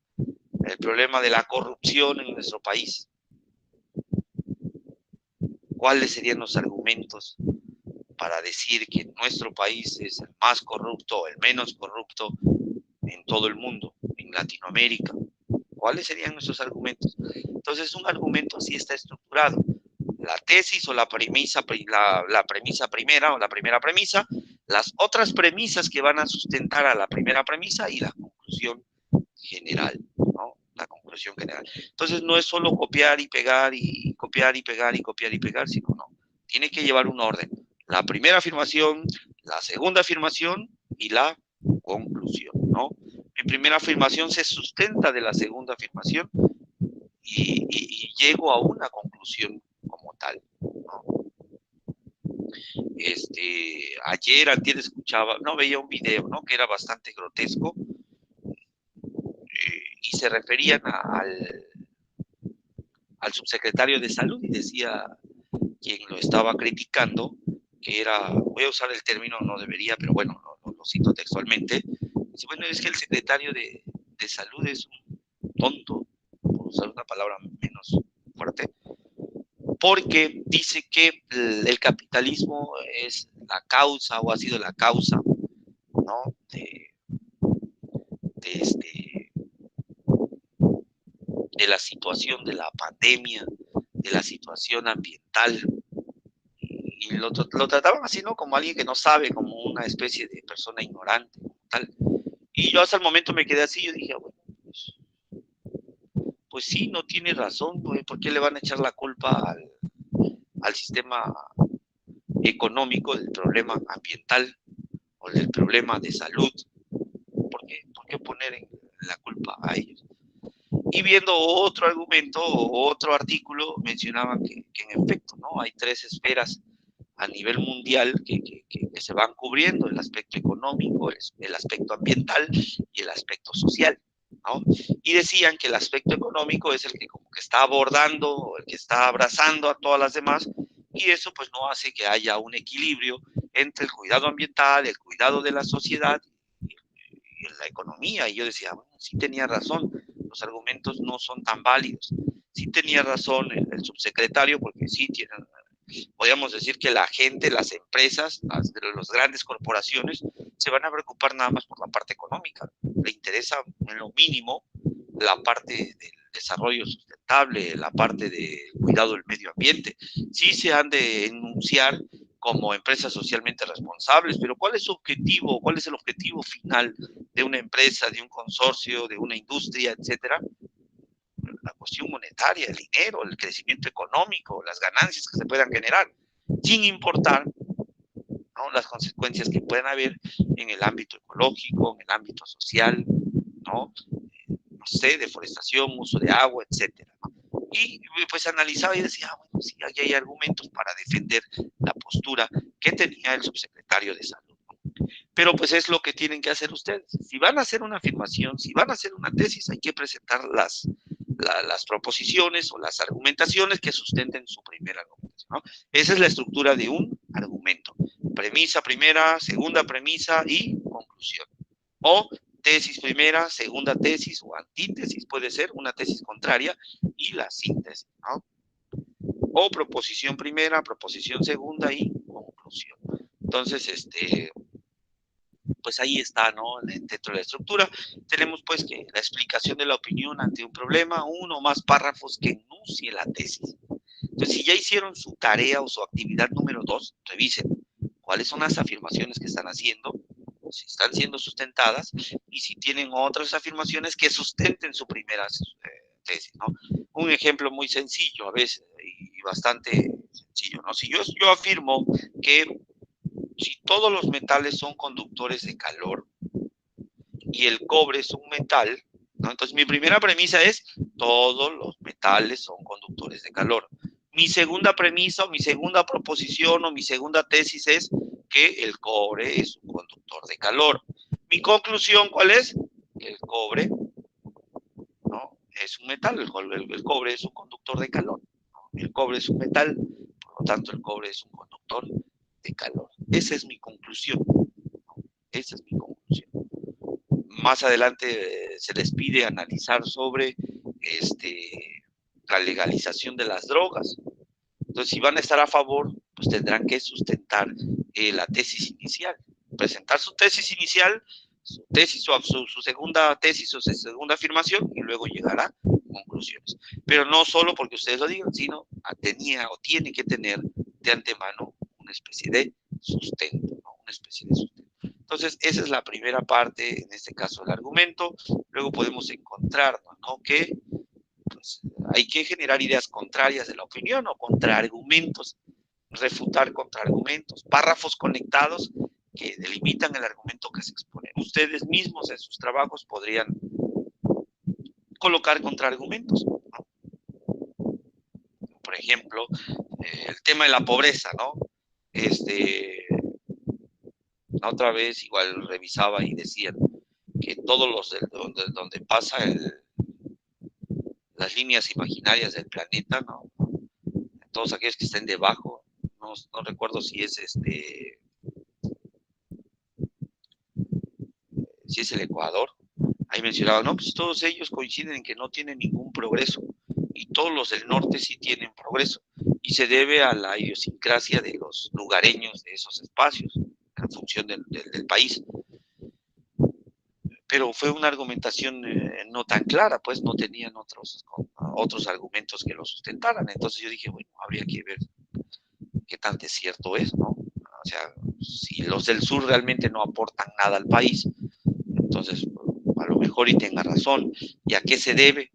El problema de la corrupción en nuestro país. ¿Cuáles serían los argumentos para decir que nuestro país es el más corrupto o el menos corrupto en todo el mundo, en Latinoamérica? ¿Cuáles serían nuestros argumentos? Entonces, un argumento sí está estructurado. La tesis o la premisa primera o la primera premisa, las otras premisas que van a sustentar a la primera premisa y la conclusión general, ¿no? La conclusión general. Entonces, no es solo copiar y pegar y copiar y pegar y copiar y pegar, sino no. Tiene que llevar un orden. La primera afirmación, la segunda afirmación y la conclusión, ¿no? Mi primera afirmación se sustenta de la segunda afirmación y llego a una conclusión como tal, ¿no? Antier escuchaba, no, veía un video, ¿no? Que era bastante grotesco y se referían al subsecretario de salud y decía quien lo estaba criticando que era, voy a usar el término, no debería, pero bueno, lo cito textualmente, dice, bueno, es que el secretario de salud es un tonto, por usar una palabra menos fuerte, porque dice que el capitalismo es la causa o ha sido la causa, ¿no? De, de la situación de la pandemia, de la situación ambiental, y lo trataban así, ¿no? Como alguien que no sabe, como una especie de persona ignorante, tal. Y yo hasta el momento me quedé así, yo dije, bueno, pues sí, no tiene razón, güey, ¿por qué le van a echar la culpa al sistema económico del problema ambiental o del problema de salud? ¿Por qué poner la culpa a ellos? Y viendo otro argumento o otro artículo, mencionaban que en efecto, ¿no? Hay tres esferas a nivel mundial que se van cubriendo: el aspecto económico, el aspecto ambiental y el aspecto social, ¿no? Y decían que el aspecto económico es el que como que está abordando, el que está abrazando a todas las demás, y eso pues no hace que haya un equilibrio entre el cuidado ambiental, el cuidado de la sociedad y la economía. Y yo decía, bueno, sí tenía razón, los argumentos no son tan válidos. Sí tenía razón el subsecretario, porque sí tienen, podríamos decir que la gente, las empresas, las grandes corporaciones, se van a preocupar nada más por la parte económica. Le interesa en lo mínimo la parte del desarrollo sustentable, la parte del cuidado del medio ambiente. Sí se han de enunciar como empresas socialmente responsables, pero ¿cuál es su objetivo? ¿Cuál es el objetivo final de una empresa, de un consorcio, de una industria, etcétera? La cuestión monetaria, el dinero, el crecimiento económico, las ganancias que se puedan generar, sin importar, ¿no?, las consecuencias que puedan haber en el ámbito ecológico, en el ámbito social, ¿no? No sé, deforestación, uso de agua, etcétera, ¿no? Y pues analizaba y decía, bueno, sí, aquí hay argumentos para defender la postura que tenía el subsecretario de salud. Pero pues es lo que tienen que hacer ustedes. Si van a hacer una afirmación, si van a hacer una tesis, hay que presentar las proposiciones o las argumentaciones que sustenten su primera argumentación, ¿no? Esa es la estructura de un argumento: premisa primera, segunda premisa y conclusión. O tesis primera, segunda tesis o antítesis, puede ser una tesis contraria y la síntesis, ¿no? O proposición primera, proposición segunda y conclusión. Entonces, pues ahí está, ¿no? Dentro de la estructura tenemos pues que la explicación de la opinión ante un problema, uno o más párrafos que enuncie la tesis. Entonces, si ya hicieron su tarea o su actividad número 2, revisen cuáles son las afirmaciones que están haciendo, si están siendo sustentadas, y si tienen otras afirmaciones que sustenten su primera tesis, ¿no? Un ejemplo muy sencillo a veces y bastante sencillo, ¿no? Si yo afirmo que si todos los metales son conductores de calor y el cobre es un metal, ¿no? Entonces mi primera premisa es todos los metales son conductores de calor. Mi segunda premisa o mi segunda proposición o mi segunda tesis es que el cobre es un conductor de calor. Mi conclusión, ¿cuál es? Que el cobre, ¿no?, es un metal, el cobre es un conductor de calor, ¿no? El cobre es un metal, por lo tanto el cobre es un conductor de calor. Esa es mi conclusión, ¿no? Esa es mi conclusión. Más adelante se les pide analizar sobre la legalización de las drogas. Entonces, si van a estar a favor, pues tendrán que sustentar la tesis inicial, presentar su tesis inicial, su tesis o su segunda tesis o su segunda afirmación y luego llegar a conclusiones. Pero no solo porque ustedes lo digan, sino tenía o tiene que tener de antemano una especie de sustento, ¿no? Una especie de sustento. Entonces, esa es la primera parte, en este caso, el argumento. Luego podemos encontrarnos, ¿no?, que pues, hay que generar ideas contrarias de la opinión o contraargumentos, refutar contraargumentos, párrafos conectados que delimitan el argumento que se expone. Ustedes mismos en sus trabajos podrían colocar contraargumentos, ¿no? Por ejemplo, el tema de la pobreza, ¿no? La otra vez igual revisaba y decían que todos los donde pasa las líneas imaginarias del planeta, ¿no?, todos aquellos que estén debajo, no recuerdo si es si es el Ecuador, ahí mencionaba, no, pues todos ellos coinciden en que no tienen ningún progreso, y todos los del norte sí tienen progreso, y se debe a la idiosincrasia de los lugareños de esos espacios, en función del país. Pero fue una argumentación no tan clara, pues no tenían otros argumentos que lo sustentaran. Entonces yo dije, bueno, habría que ver qué tan desierto es, ¿no? O sea, si los del sur realmente no aportan nada al país, entonces a lo mejor y tenga razón. ¿Y a qué se debe?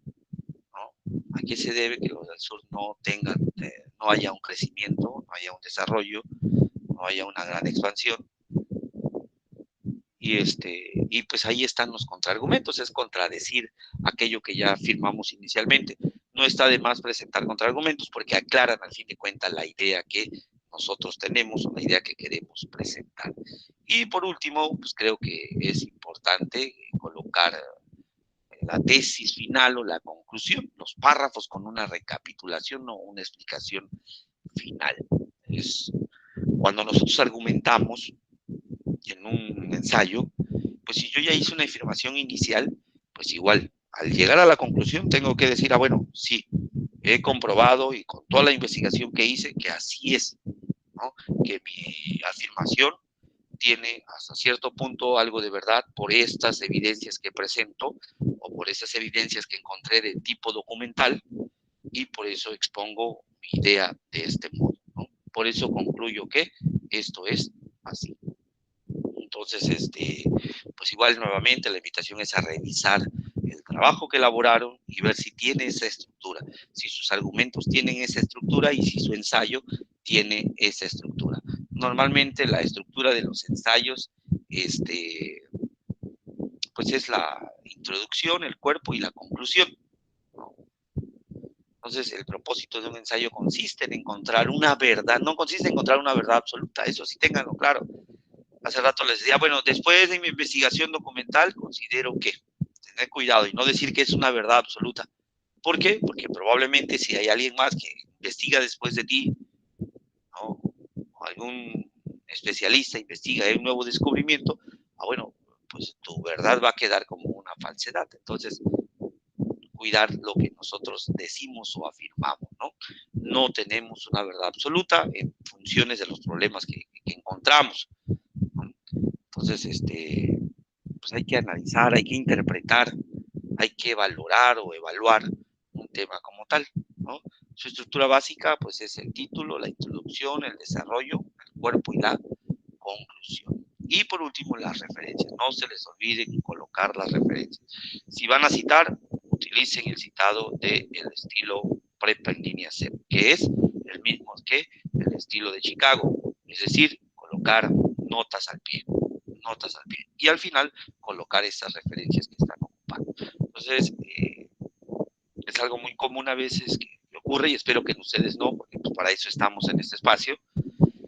¿No? ¿A qué se debe que los del sur no tengan, no haya un crecimiento, no haya un desarrollo, no haya una gran expansión? Y pues ahí están los contraargumentos, es contradecir aquello que ya afirmamos inicialmente. No está de más presentar contraargumentos porque aclaran al fin de cuentas la idea que nosotros tenemos o la idea que queremos presentar. Y por último, pues creo que es importante colocar la tesis final o la conclusión, los párrafos con una recapitulación o una explicación final. Es cuando nosotros argumentamos en un ensayo, pues si yo ya hice una afirmación inicial, pues igual, al llegar a la conclusión tengo que decir, bueno, sí, he comprobado y con toda la investigación que hice que así es, ¿no? Que mi afirmación tiene hasta cierto punto algo de verdad por estas evidencias que presento o por esas evidencias que encontré de tipo documental, y por eso expongo mi idea de este modo, ¿no? Por eso concluyo que esto es así. Entonces, pues igual nuevamente la invitación es a revisar el trabajo que elaboraron y ver si tiene esa estructura, si sus argumentos tienen esa estructura y si su ensayo tiene esa estructura. Normalmente la estructura de los ensayos, pues es la introducción, el cuerpo y la conclusión, ¿no? Entonces, el propósito de un ensayo consiste en encontrar una verdad, no consiste en encontrar una verdad absoluta, eso sí ténganlo claro. Hace rato les decía, bueno, después de mi investigación documental, considero que tener cuidado y no decir que es una verdad absoluta. ¿Por qué? Porque probablemente si hay alguien más que investiga después de ti, ¿no?, o algún especialista investiga, hay un nuevo descubrimiento, bueno, pues tu verdad va a quedar como una falsedad. Entonces, cuidar lo que nosotros decimos o afirmamos, ¿no? No tenemos una verdad absoluta en funciones de los problemas que encontramos, ¿no? Entonces, pues hay que analizar, hay que interpretar, hay que valorar o evaluar un tema como tal, ¿no? Su estructura básica, pues es el título, la introducción, el desarrollo, el cuerpo y la conclusión. Y por último, las referencias. No se les olviden colocar las referencias. Si van a citar, utilicen el citado del estilo prepa en línea C, que es el mismo que el estilo de Chicago, es decir, colocar notas al pie, y al final colocar esas referencias que están ocupando. Entonces, es algo muy común a veces que ocurre, y espero que en ustedes no, porque pues para eso estamos en este espacio,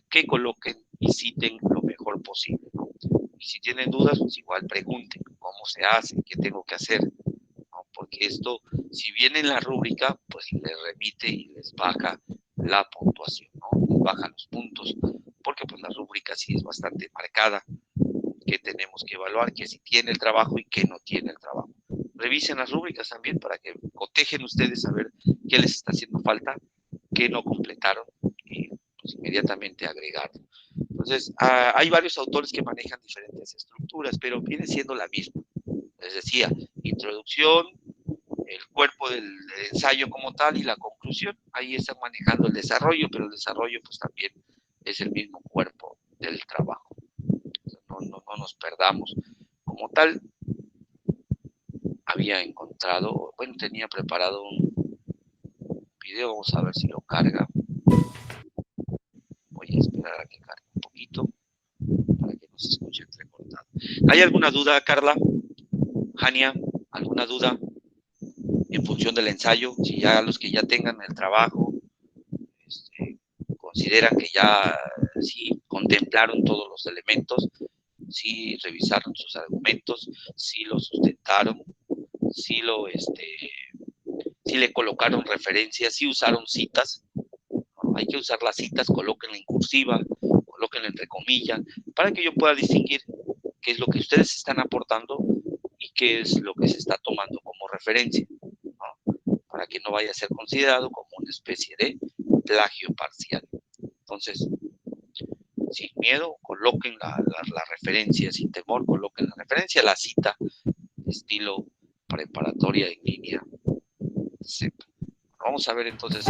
que coloquen y citen lo mejor posible, ¿no? Y si tienen dudas, pues igual pregunten cómo se hace, qué tengo que hacer, ¿no? Porque esto, si viene en la rúbrica, pues les remite y les baja la puntuación, ¿no? Les baja los puntos, porque pues la rúbrica sí es bastante marcada, que tenemos que evaluar, que si tiene el trabajo y que no tiene el trabajo. Revisen las rúbricas también para que cotejen ustedes a ver qué les está haciendo falta, qué no completaron y pues inmediatamente agregarlo. Entonces, hay varios autores que manejan diferentes estructuras, pero viene siendo la misma. Les decía, introducción, el cuerpo del ensayo como tal y la conclusión. Ahí están manejando el desarrollo, pero el desarrollo pues también es el mismo cuerpo del trabajo. No nos perdamos. Como tal, había encontrado, bueno, tenía preparado un video, vamos a ver si lo carga. Voy a esperar a que cargue un poquito para que no se escuche entrecortado. ¿Hay alguna duda, Carla? Jania, ¿alguna duda en función del ensayo? Si ya los que ya tengan el trabajo consideran que ya sí contemplaron todos los elementos, sí revisaron sus argumentos, sí lo sustentaron, sí le colocaron referencias, sí usaron citas, ¿no? Hay que usar las citas, colóquenla en cursiva, colóquenla entre comillas, para que yo pueda distinguir qué es lo que ustedes están aportando y qué es lo que se está tomando como referencia, ¿no? Para que no vaya a ser considerado como una especie de plagio parcial. Entonces, sin miedo, coloquen la referencia, sin temor, coloquen la referencia, la cita, estilo preparatoria en línea. Sí. Vamos a ver entonces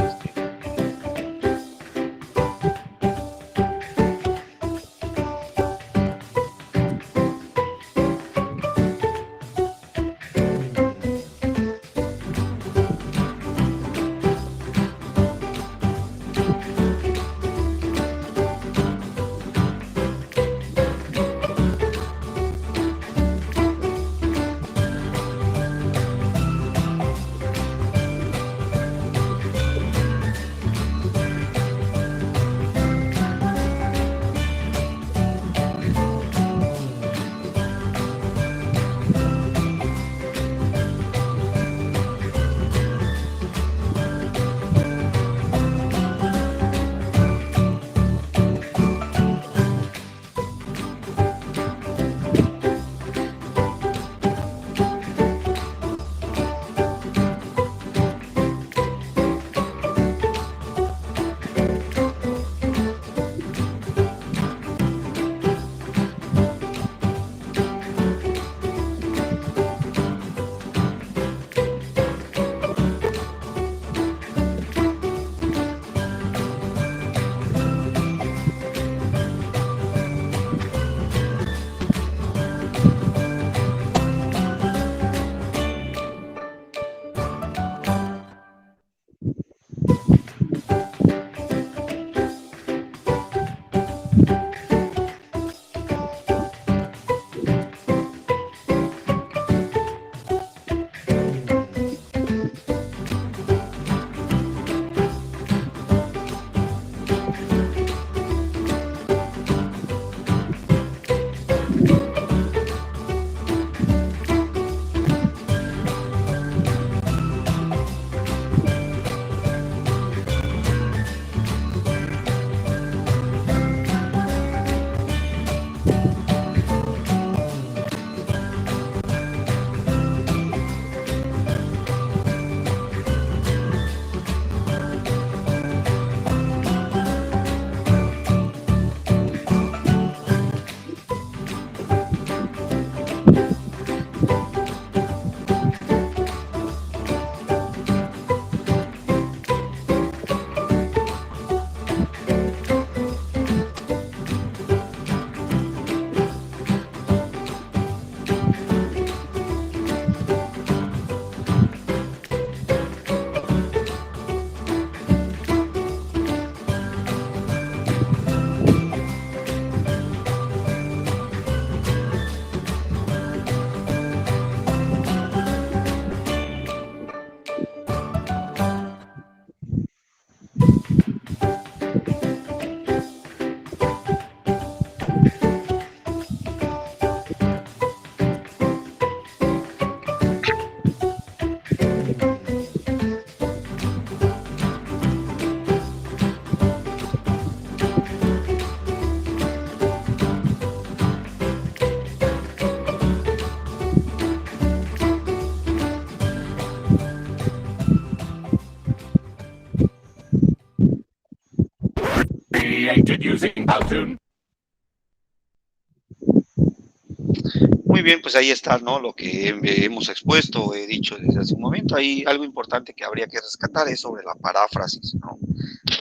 Muy bien, pues ahí está, ¿no? Lo que hemos expuesto, he dicho desde hace un momento. Hay algo importante que habría que rescatar es sobre la paráfrasis, ¿no?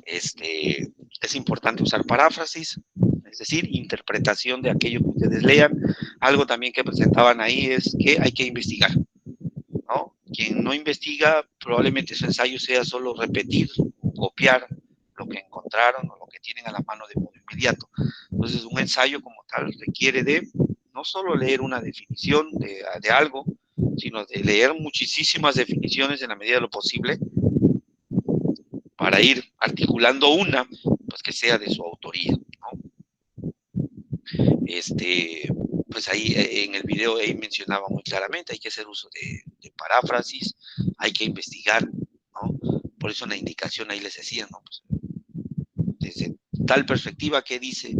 Es importante usar paráfrasis, es decir, interpretación de aquello que ustedes lean. Algo también que presentaban ahí es que hay que investigar, ¿no? Quien no investiga, probablemente su ensayo sea solo repetir o copiar lo que encontraron o lo que tienen a la mano de modo inmediato. Entonces, un ensayo como tal requiere de no solo leer una definición de algo, sino de leer muchísimas definiciones en la medida de lo posible para ir articulando una, pues que sea de su autoría, ¿no? Pues ahí en el video ahí mencionaba muy claramente, hay que hacer uso de paráfrasis, hay que investigar, ¿no? Por eso en la indicación ahí les decía, ¿no? Pues, desde tal perspectiva, ¿qué dice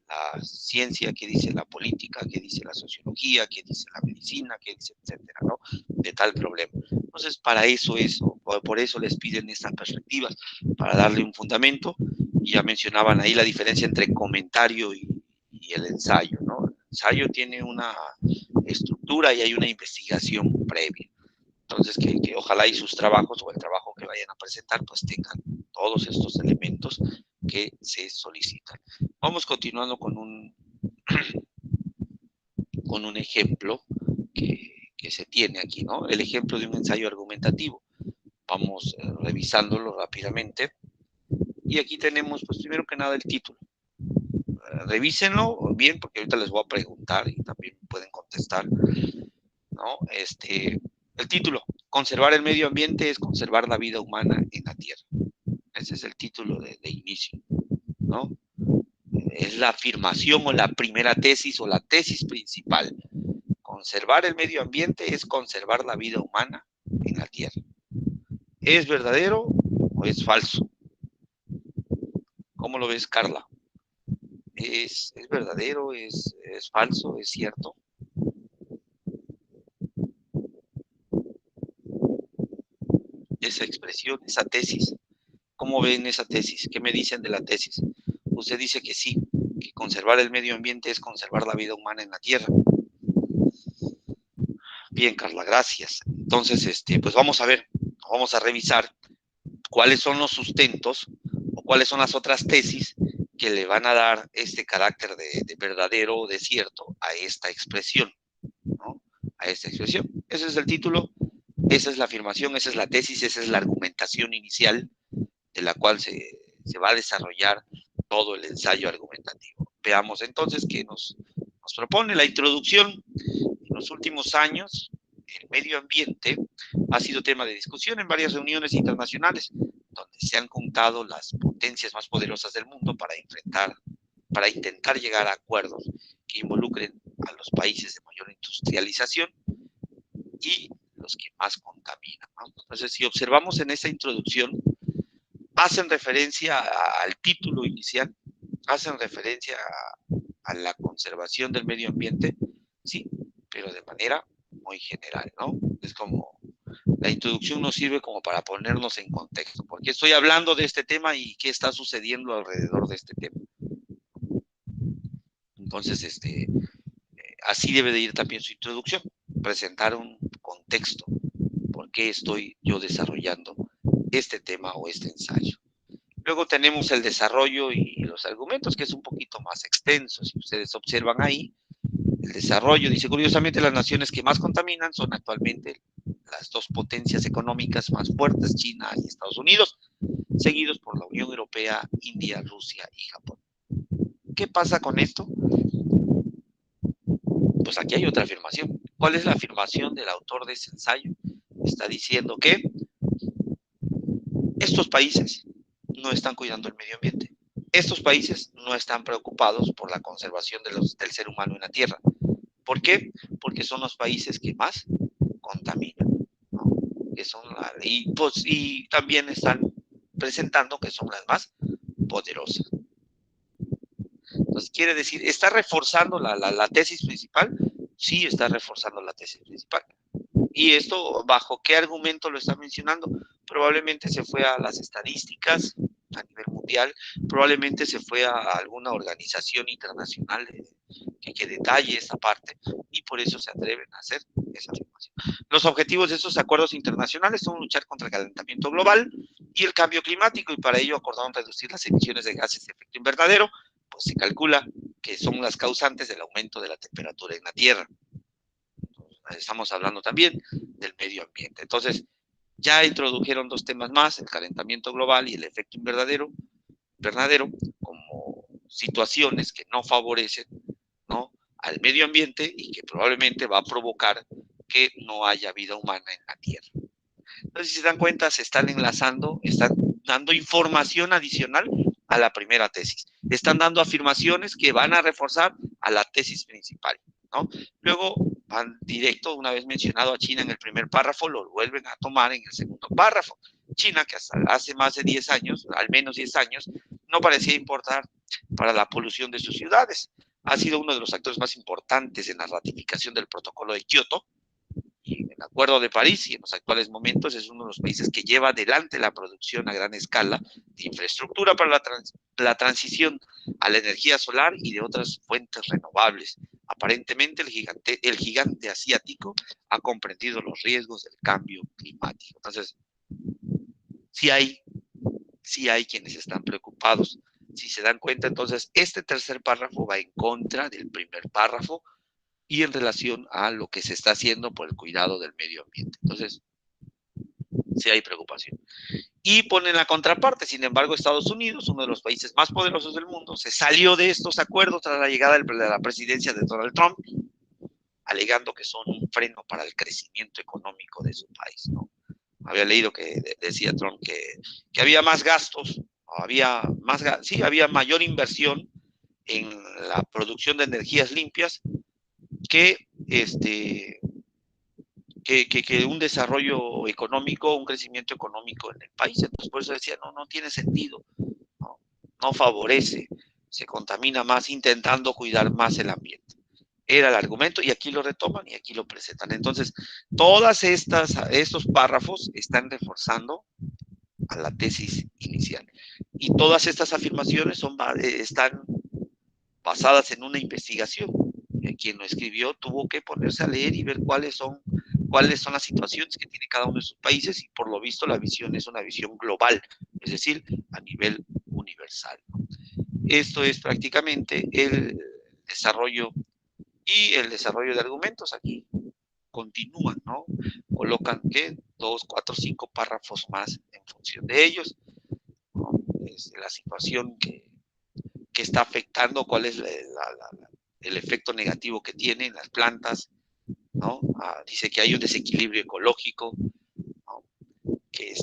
la ciencia, qué dice la política, qué dice la sociología, qué dice la medicina, qué dice, etcétera, ¿no? De tal problema. Entonces, para eso por eso les piden estas perspectivas, para darle un fundamento. Y ya mencionaban ahí la diferencia entre comentario y el ensayo, ¿no? El ensayo tiene una estructura y hay una investigación previa. Entonces, que ojalá y sus trabajos o el trabajo que vayan a presentar, pues tengan todos estos elementos que se solicitan. Vamos continuando con un ejemplo que se tiene aquí, ¿no? El ejemplo de un ensayo argumentativo. Vamos revisándolo rápidamente. Y aquí tenemos, pues primero que nada, el título. Revísenlo bien, porque ahorita les voy a preguntar y también pueden contestar, ¿no? El título, conservar el medio ambiente es conservar la vida humana en la Tierra. Ese es el título de inicio, ¿no? Es la afirmación o la primera tesis o la tesis principal. Conservar el medio ambiente es conservar la vida humana en la Tierra. ¿Es verdadero o es falso? ¿Cómo lo ves, Carla? ¿Es verdadero? ¿Es falso? ¿Es cierto? Esa expresión, esa tesis. ¿Cómo ven esa tesis? ¿Qué me dicen de la tesis? Usted dice que sí, que conservar el medio ambiente es conservar la vida humana en la Tierra. Bien, Carla, gracias. Entonces, pues vamos a ver, vamos a revisar cuáles son los sustentos o cuáles son las otras tesis que le van a dar este carácter de verdadero o de cierto a esta expresión, ¿no? A esta expresión. Ese es el título, esa es la afirmación, esa es la tesis, esa es la argumentación inicial de la cual se va a desarrollar todo el ensayo argumentativo. Veamos entonces qué nos propone la introducción. En los últimos años, el medio ambiente ha sido tema de discusión en varias reuniones internacionales, donde se han juntado las potencias más poderosas del mundo para intentar llegar a acuerdos que involucren a los países de mayor industrialización y los que más contaminan, ¿no? Entonces, si observamos en esta introducción, hacen referencia al título inicial, hacen referencia a la conservación del medio ambiente, sí, pero de manera muy general, ¿no? Es como, la introducción nos sirve como para ponernos en contexto, porque estoy hablando de este tema y qué está sucediendo alrededor de este tema. Entonces, así debe de ir también su introducción, presentar un contexto, por qué estoy yo desarrollando este tema o este ensayo. Luego tenemos el desarrollo y los argumentos, que es un poquito más extenso. Si ustedes observan ahí, el desarrollo dice, curiosamente, las naciones que más contaminan son actualmente las dos potencias económicas más fuertes, China y Estados Unidos, seguidos por la Unión Europea, India, Rusia y Japón. ¿Qué pasa con esto? Pues aquí hay otra afirmación. ¿Cuál es la afirmación del autor de ese ensayo? Está diciendo que estos países no están cuidando el medio ambiente. Estos países no están preocupados por la conservación del ser humano en la Tierra. ¿Por qué? Porque son los países que más contaminan, ¿no? Que son y también están presentando que son las más poderosas. Entonces, quiere decir, ¿está reforzando la tesis principal? Sí, está reforzando la tesis principal. ¿Y esto bajo qué argumento lo está mencionando? Probablemente se fue a las estadísticas a nivel mundial, probablemente se fue a alguna organización internacional que detalle esa parte, y por eso se atreven a hacer esa afirmación. Los objetivos de esos acuerdos internacionales son luchar contra el calentamiento global y el cambio climático, y para ello acordaron reducir las emisiones de gases de efecto invernadero, pues se calcula que son las causantes del aumento de la temperatura en la Tierra. Estamos hablando también del medio ambiente. Entonces, ya introdujeron dos temas más, el calentamiento global y el efecto invernadero, como situaciones que no favorecen, ¿no?, al medio ambiente y que probablemente va a provocar que no haya vida humana en la Tierra. Entonces, si se dan cuenta, se están enlazando, están dando información adicional a la primera tesis. Están dando afirmaciones que van a reforzar a la tesis principal, ¿no? Luego van directo, una vez mencionado a China en el primer párrafo, lo vuelven a tomar en el segundo párrafo. China, que hasta hace más de 10 años, al menos 10 años, no parecía importar para la polución de sus ciudades. Ha sido uno de los actores más importantes en la ratificación del protocolo de Kioto, y en el Acuerdo de París, y en los actuales momentos es uno de los países que lleva adelante la producción a gran escala de infraestructura para la transición a la energía solar y de otras fuentes renovables. Aparentemente el gigante asiático ha comprendido los riesgos del cambio climático. Entonces, sí hay quienes están preocupados. Si se dan cuenta, entonces, este tercer párrafo va en contra del primer párrafo y en relación a lo que se está haciendo por el cuidado del medio ambiente. Entonces, sí hay preocupación. Y ponen la contraparte. Sin embargo, Estados Unidos, uno de los países más poderosos del mundo, se salió de estos acuerdos tras la llegada de la presidencia de Donald Trump, alegando que son un freno para el crecimiento económico de su país, ¿no? Había leído que decía Trump que había más gastos, había mayor inversión en la producción de energías limpias que un desarrollo económico, un crecimiento económico en el país. Entonces, por eso decía, no tiene sentido, no favorece, se contamina más intentando cuidar más el ambiente. Era el argumento, y aquí lo retoman y aquí lo presentan. Entonces, estos párrafos están reforzando a la tesis inicial. Y todas estas afirmaciones están basadas en una investigación. Quien lo escribió tuvo que ponerse a leer y ver cuáles son las situaciones que tiene cada uno de sus países, y por lo visto la visión es una visión global, es decir, a nivel universal. Esto es prácticamente el desarrollo de argumentos. Aquí continúan, ¿no? Colocan que 2, 4, 5 párrafos más en función de ellos, ¿no? La situación que está afectando, cuál es el efecto negativo que tiene en las plantas, ¿no? Dice que hay un desequilibrio ecológico, ¿no? Que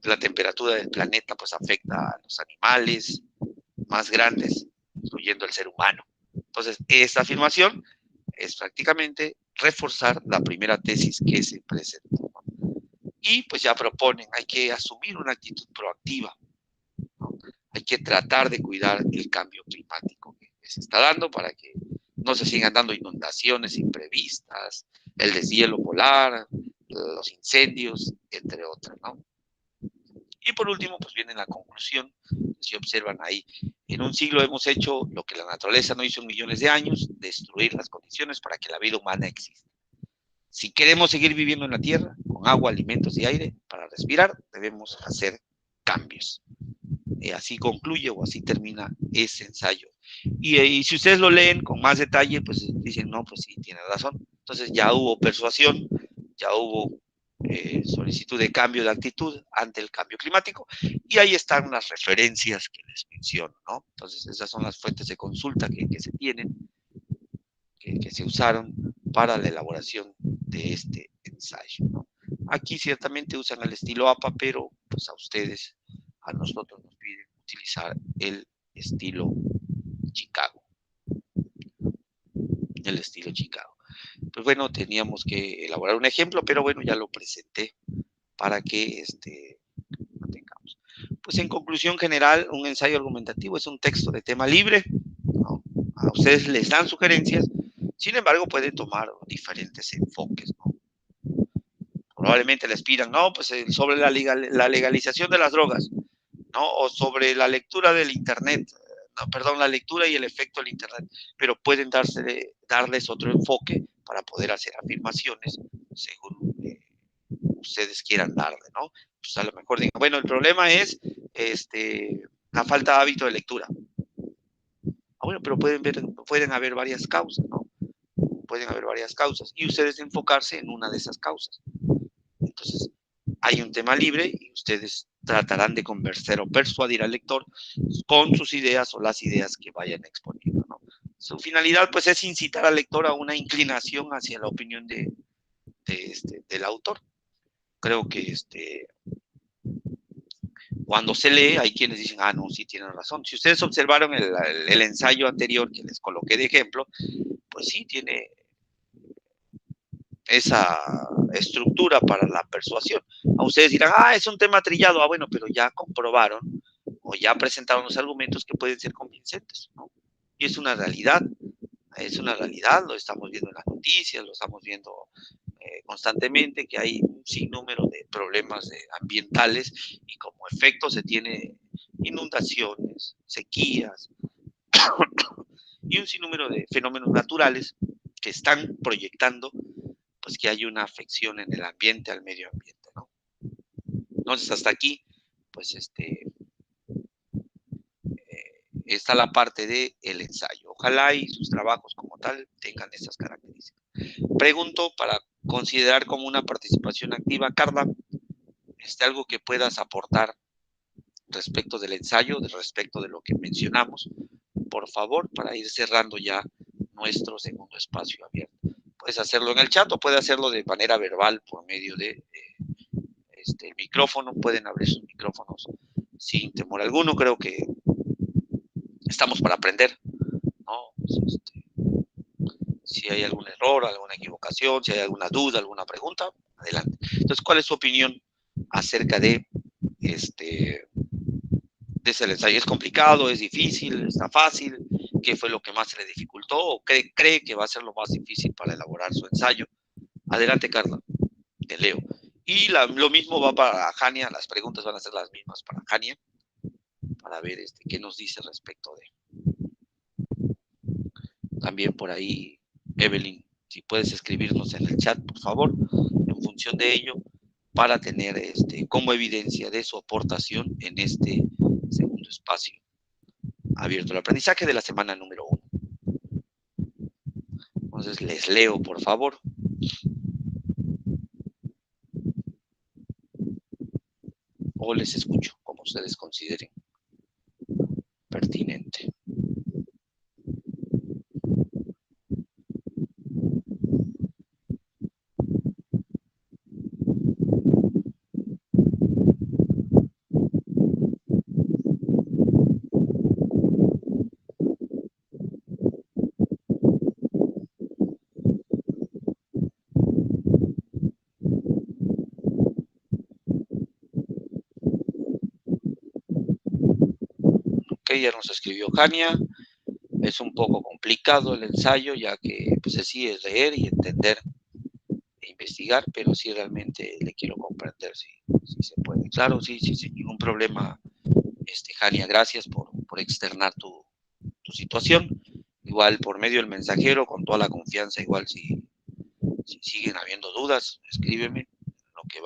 la temperatura del planeta pues afecta a los animales más grandes, incluyendo el ser humano. Entonces, esta afirmación es prácticamente reforzar la primera tesis que se presentó. Y pues ya proponen, hay que asumir una actitud proactiva, ¿no? Hay que tratar de cuidar el cambio climático que se está dando para que no se sigan dando inundaciones imprevistas, el deshielo polar, los incendios, entre otras, ¿no? Y por último, pues viene la conclusión. Si observan ahí, en un siglo hemos hecho lo que la naturaleza no hizo en millones de años, destruir las condiciones para que la vida humana exista. Si queremos seguir viviendo en la Tierra, con agua, alimentos y aire para respirar, debemos hacer cambios. Así concluye o así termina ese ensayo. Y si ustedes lo leen con más detalle, pues dicen, no, pues sí, tiene razón. Entonces ya hubo persuasión, ya hubo solicitud de cambio de actitud ante el cambio climático, y ahí están las referencias que les menciono, ¿no? Entonces esas son las fuentes de consulta que se tienen, que se usaron para la elaboración de este ensayo, ¿no? Aquí ciertamente usan el estilo APA, pero pues a nosotros nos piden utilizar el estilo Chicago. El estilo Chicago. Pues bueno, teníamos que elaborar un ejemplo, pero bueno, ya lo presenté para que lo tengamos. Pues en conclusión general, un ensayo argumentativo es un texto de tema libre, ¿no? A ustedes les dan sugerencias, sin embargo pueden tomar diferentes enfoques, ¿no? Probablemente les pidan, no, pues sobre la legalización de las drogas. ¿no? O sobre la lectura del Internet, no, perdón, la lectura y el efecto del Internet, pero pueden darles otro enfoque para poder hacer afirmaciones según ustedes quieran darle, ¿no? Pues a lo mejor digan, bueno, el problema es la falta de hábito de lectura. Bueno, pero pueden haber varias causas, ¿no? Pueden haber varias causas y ustedes enfocarse en una de esas causas. Entonces, hay un tema libre y ustedes tratarán de convencer o persuadir al lector con sus ideas o las ideas que vayan exponiendo, ¿no? Su finalidad, pues, es incitar al lector a una inclinación hacia la opinión del autor. Creo que cuando se lee, hay quienes dicen, ah, no, sí tienen razón. Si ustedes observaron el ensayo anterior que les coloqué de ejemplo, pues sí tiene esa estructura para la persuasión. A ustedes dirán, ah, es un tema trillado, ah, bueno, pero ya comprobaron o ya presentaron los argumentos que pueden ser convincentes, ¿no? Y es una realidad, lo estamos viendo en las noticias, lo estamos viendo constantemente, que hay un sinnúmero de problemas ambientales y como efecto se tiene inundaciones, sequías y un sinnúmero de fenómenos naturales que están proyectando pues que hay una afección en el ambiente, al medio ambiente, ¿no? Entonces, hasta aquí, pues está la parte del ensayo. Ojalá y sus trabajos como tal tengan esas características. Pregunto para considerar como una participación activa, Carla, algo que puedas aportar respecto del ensayo, respecto de lo que mencionamos, por favor, para ir cerrando ya nuestro segundo espacio abierto. Puedes hacerlo en el chat o puedes hacerlo de manera verbal por medio de el micrófono, pueden abrir sus micrófonos sin temor alguno. Creo que estamos para aprender, ¿no? Si hay algún error, alguna equivocación, si hay alguna duda, alguna pregunta, adelante. Entonces, ¿cuál es su opinión acerca de ese ensayo? ¿Es complicado, es difícil, está fácil? ¿Qué fue lo que más se le dificultó o cree que va a ser lo más difícil para elaborar su ensayo? Adelante, Carla, te leo. Y lo mismo va para Jania, las preguntas van a ser las mismas para Jania, para ver qué nos dice respecto de. También por ahí, Evelyn, si puedes escribirnos en el chat, por favor, en función de ello, para tener como evidencia de su aportación en este segundo espacio abierto al aprendizaje de la semana número 1. Entonces, les leo, por favor. O les escucho, como ustedes consideren pertinente. Ok, ya nos escribió Jania. Es un poco complicado el ensayo, ya que pues así es leer y entender e investigar, pero sí realmente le quiero comprender si se puede. Claro, sí, sin ningún problema, Jania, gracias por externar tu situación. Igual por medio del mensajero, con toda la confianza, igual si siguen habiendo dudas, escríbeme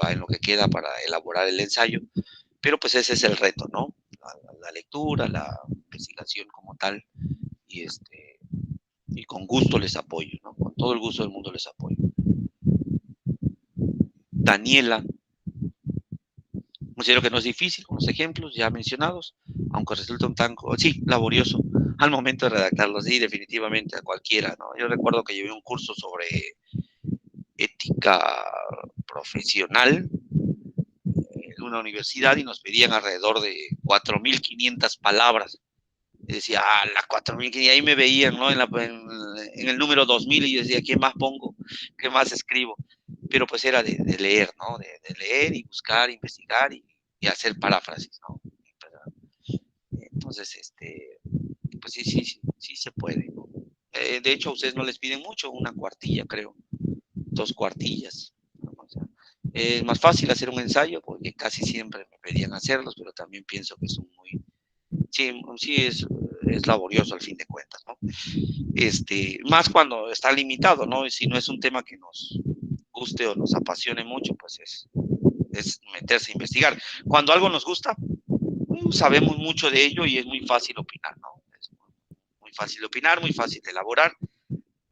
en lo que queda para elaborar el ensayo. Pero pues ese es el reto, ¿no? La lectura, la investigación como tal, y con gusto les apoyo, ¿no? Con todo el gusto del mundo les apoyo. Daniela, considero que no es difícil con los ejemplos ya mencionados, aunque resulta un tanto, sí, laborioso al momento de redactarlos, sí, definitivamente a cualquiera, ¿no? Yo recuerdo que llevé un curso sobre ética profesional en una universidad y nos pedían alrededor de 4.500 palabras. Y decía, ah, las 4.500, y ahí me veían, ¿no? En el número 2.000 y yo decía, ¿qué más pongo? ¿Qué más escribo? Pero pues era de leer, ¿no? De leer y buscar, investigar y hacer paráfrasis, ¿no? Entonces, pues sí se puede, ¿no? De hecho, a ustedes no les piden mucho, una cuartilla, creo, 2 cuartillas. ¿No? O sea, es más fácil hacer un ensayo porque casi siempre me pedían hacerlos, pero también pienso que son muy, sí es laborioso al fin de cuentas, ¿no? Más cuando está limitado, ¿no? Y si no es un tema que nos guste o nos apasione mucho, pues es meterse a investigar. Cuando algo nos gusta, sabemos mucho de ello y es muy fácil opinar, ¿no? Es muy fácil opinar, muy fácil de elaborar,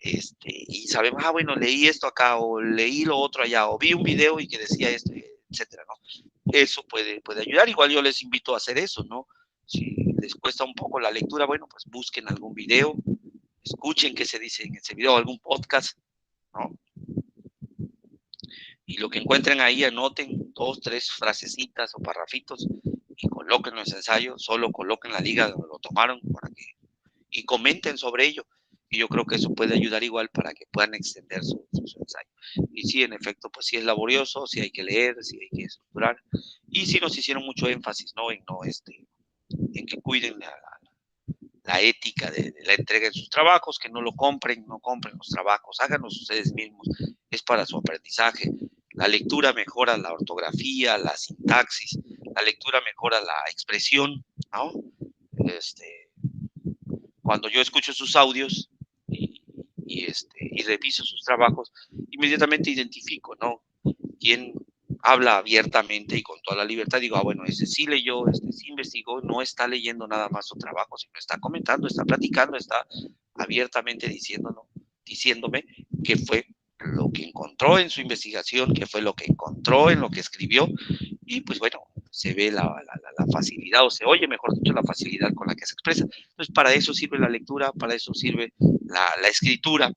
y sabemos, bueno, leí esto acá, o leí lo otro allá, o vi un video y que decía esto, etcétera, ¿no? Eso puede ayudar. Igual yo les invito a hacer eso, ¿no? Si les cuesta un poco la lectura, bueno, pues busquen algún video, escuchen qué se dice en ese video, algún podcast, ¿no? Y lo que encuentren ahí, anoten 2, 3 frasecitas o parrafitos y colóquenlo en su ensayo, solo coloquen la liga donde lo tomaron y comenten sobre ello. Y yo creo que eso puede ayudar igual para que puedan extender su ensayo. Y sí, en efecto, pues sí es laborioso, sí hay que leer, sí hay que estructurar. Y sí nos hicieron mucho énfasis, ¿no? En que cuiden la ética de la entrega de sus trabajos, que no lo compren, no compren los trabajos, háganlos ustedes mismos, es para su aprendizaje. La lectura mejora la ortografía, la sintaxis, la lectura mejora la expresión, ¿no? Cuando yo escucho sus audios y reviso sus trabajos, inmediatamente identifico, ¿no? Quién habla abiertamente y con toda la libertad, digo, bueno, ese sí leyó, sí investigó, no está leyendo nada más su trabajo, sino está comentando, está platicando, está abiertamente diciéndome qué fue lo que encontró en su investigación, qué fue lo que encontró en lo que escribió, y pues bueno, se ve la facilidad, o se oye, mejor dicho, la facilidad con la que se expresa. Entonces, para eso sirve la lectura, para eso sirve la escritura.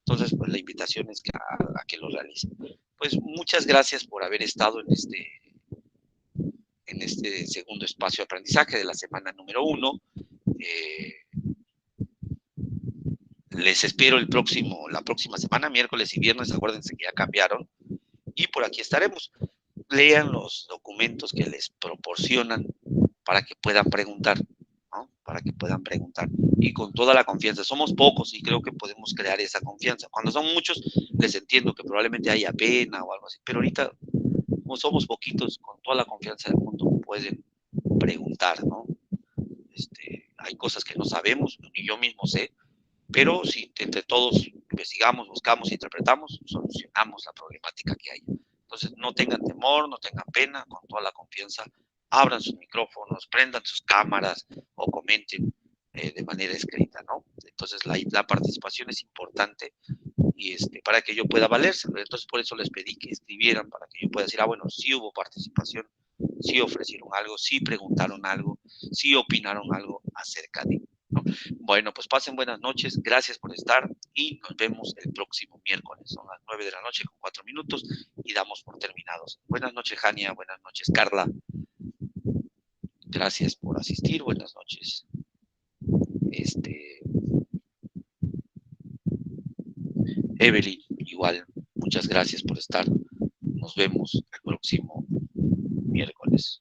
Entonces, pues la invitación es a que lo realicen. Pues muchas gracias por haber estado en este segundo espacio de aprendizaje de la semana número 1. Les espero la próxima semana, miércoles y viernes, acuérdense que ya cambiaron, y por aquí estaremos. Lean los documentos que les proporcionan para que puedan preguntar, ¿no? Para que puedan preguntar. Y con toda la confianza. Somos pocos y creo que podemos crear esa confianza. Cuando son muchos, les entiendo que probablemente haya pena o algo así, pero ahorita, como somos poquitos, con toda la confianza del mundo pueden preguntar, ¿no? Hay cosas que no sabemos, ni yo mismo sé, pero si entre todos investigamos, buscamos, interpretamos, solucionamos la problemática que hay. Entonces, no tengan temor, no tengan pena, con toda la confianza, abran sus micrófonos, prendan sus cámaras o comenten de manera escrita, ¿no? Entonces, la participación es importante y para que yo pueda valerse. Entonces, por eso les pedí que escribieran para que yo pueda decir, bueno, sí hubo participación, sí ofrecieron algo, sí preguntaron algo, sí opinaron algo acerca de, ¿no? Bueno, pues pasen buenas noches, gracias por estar y nos vemos el próximo miércoles. Son las 9 de la noche con 4 minutos y damos por terminados. Buenas noches, Jania, buenas noches, Carla. Gracias por asistir, buenas noches. Evelyn, igual, muchas gracias por estar. Nos vemos el próximo miércoles.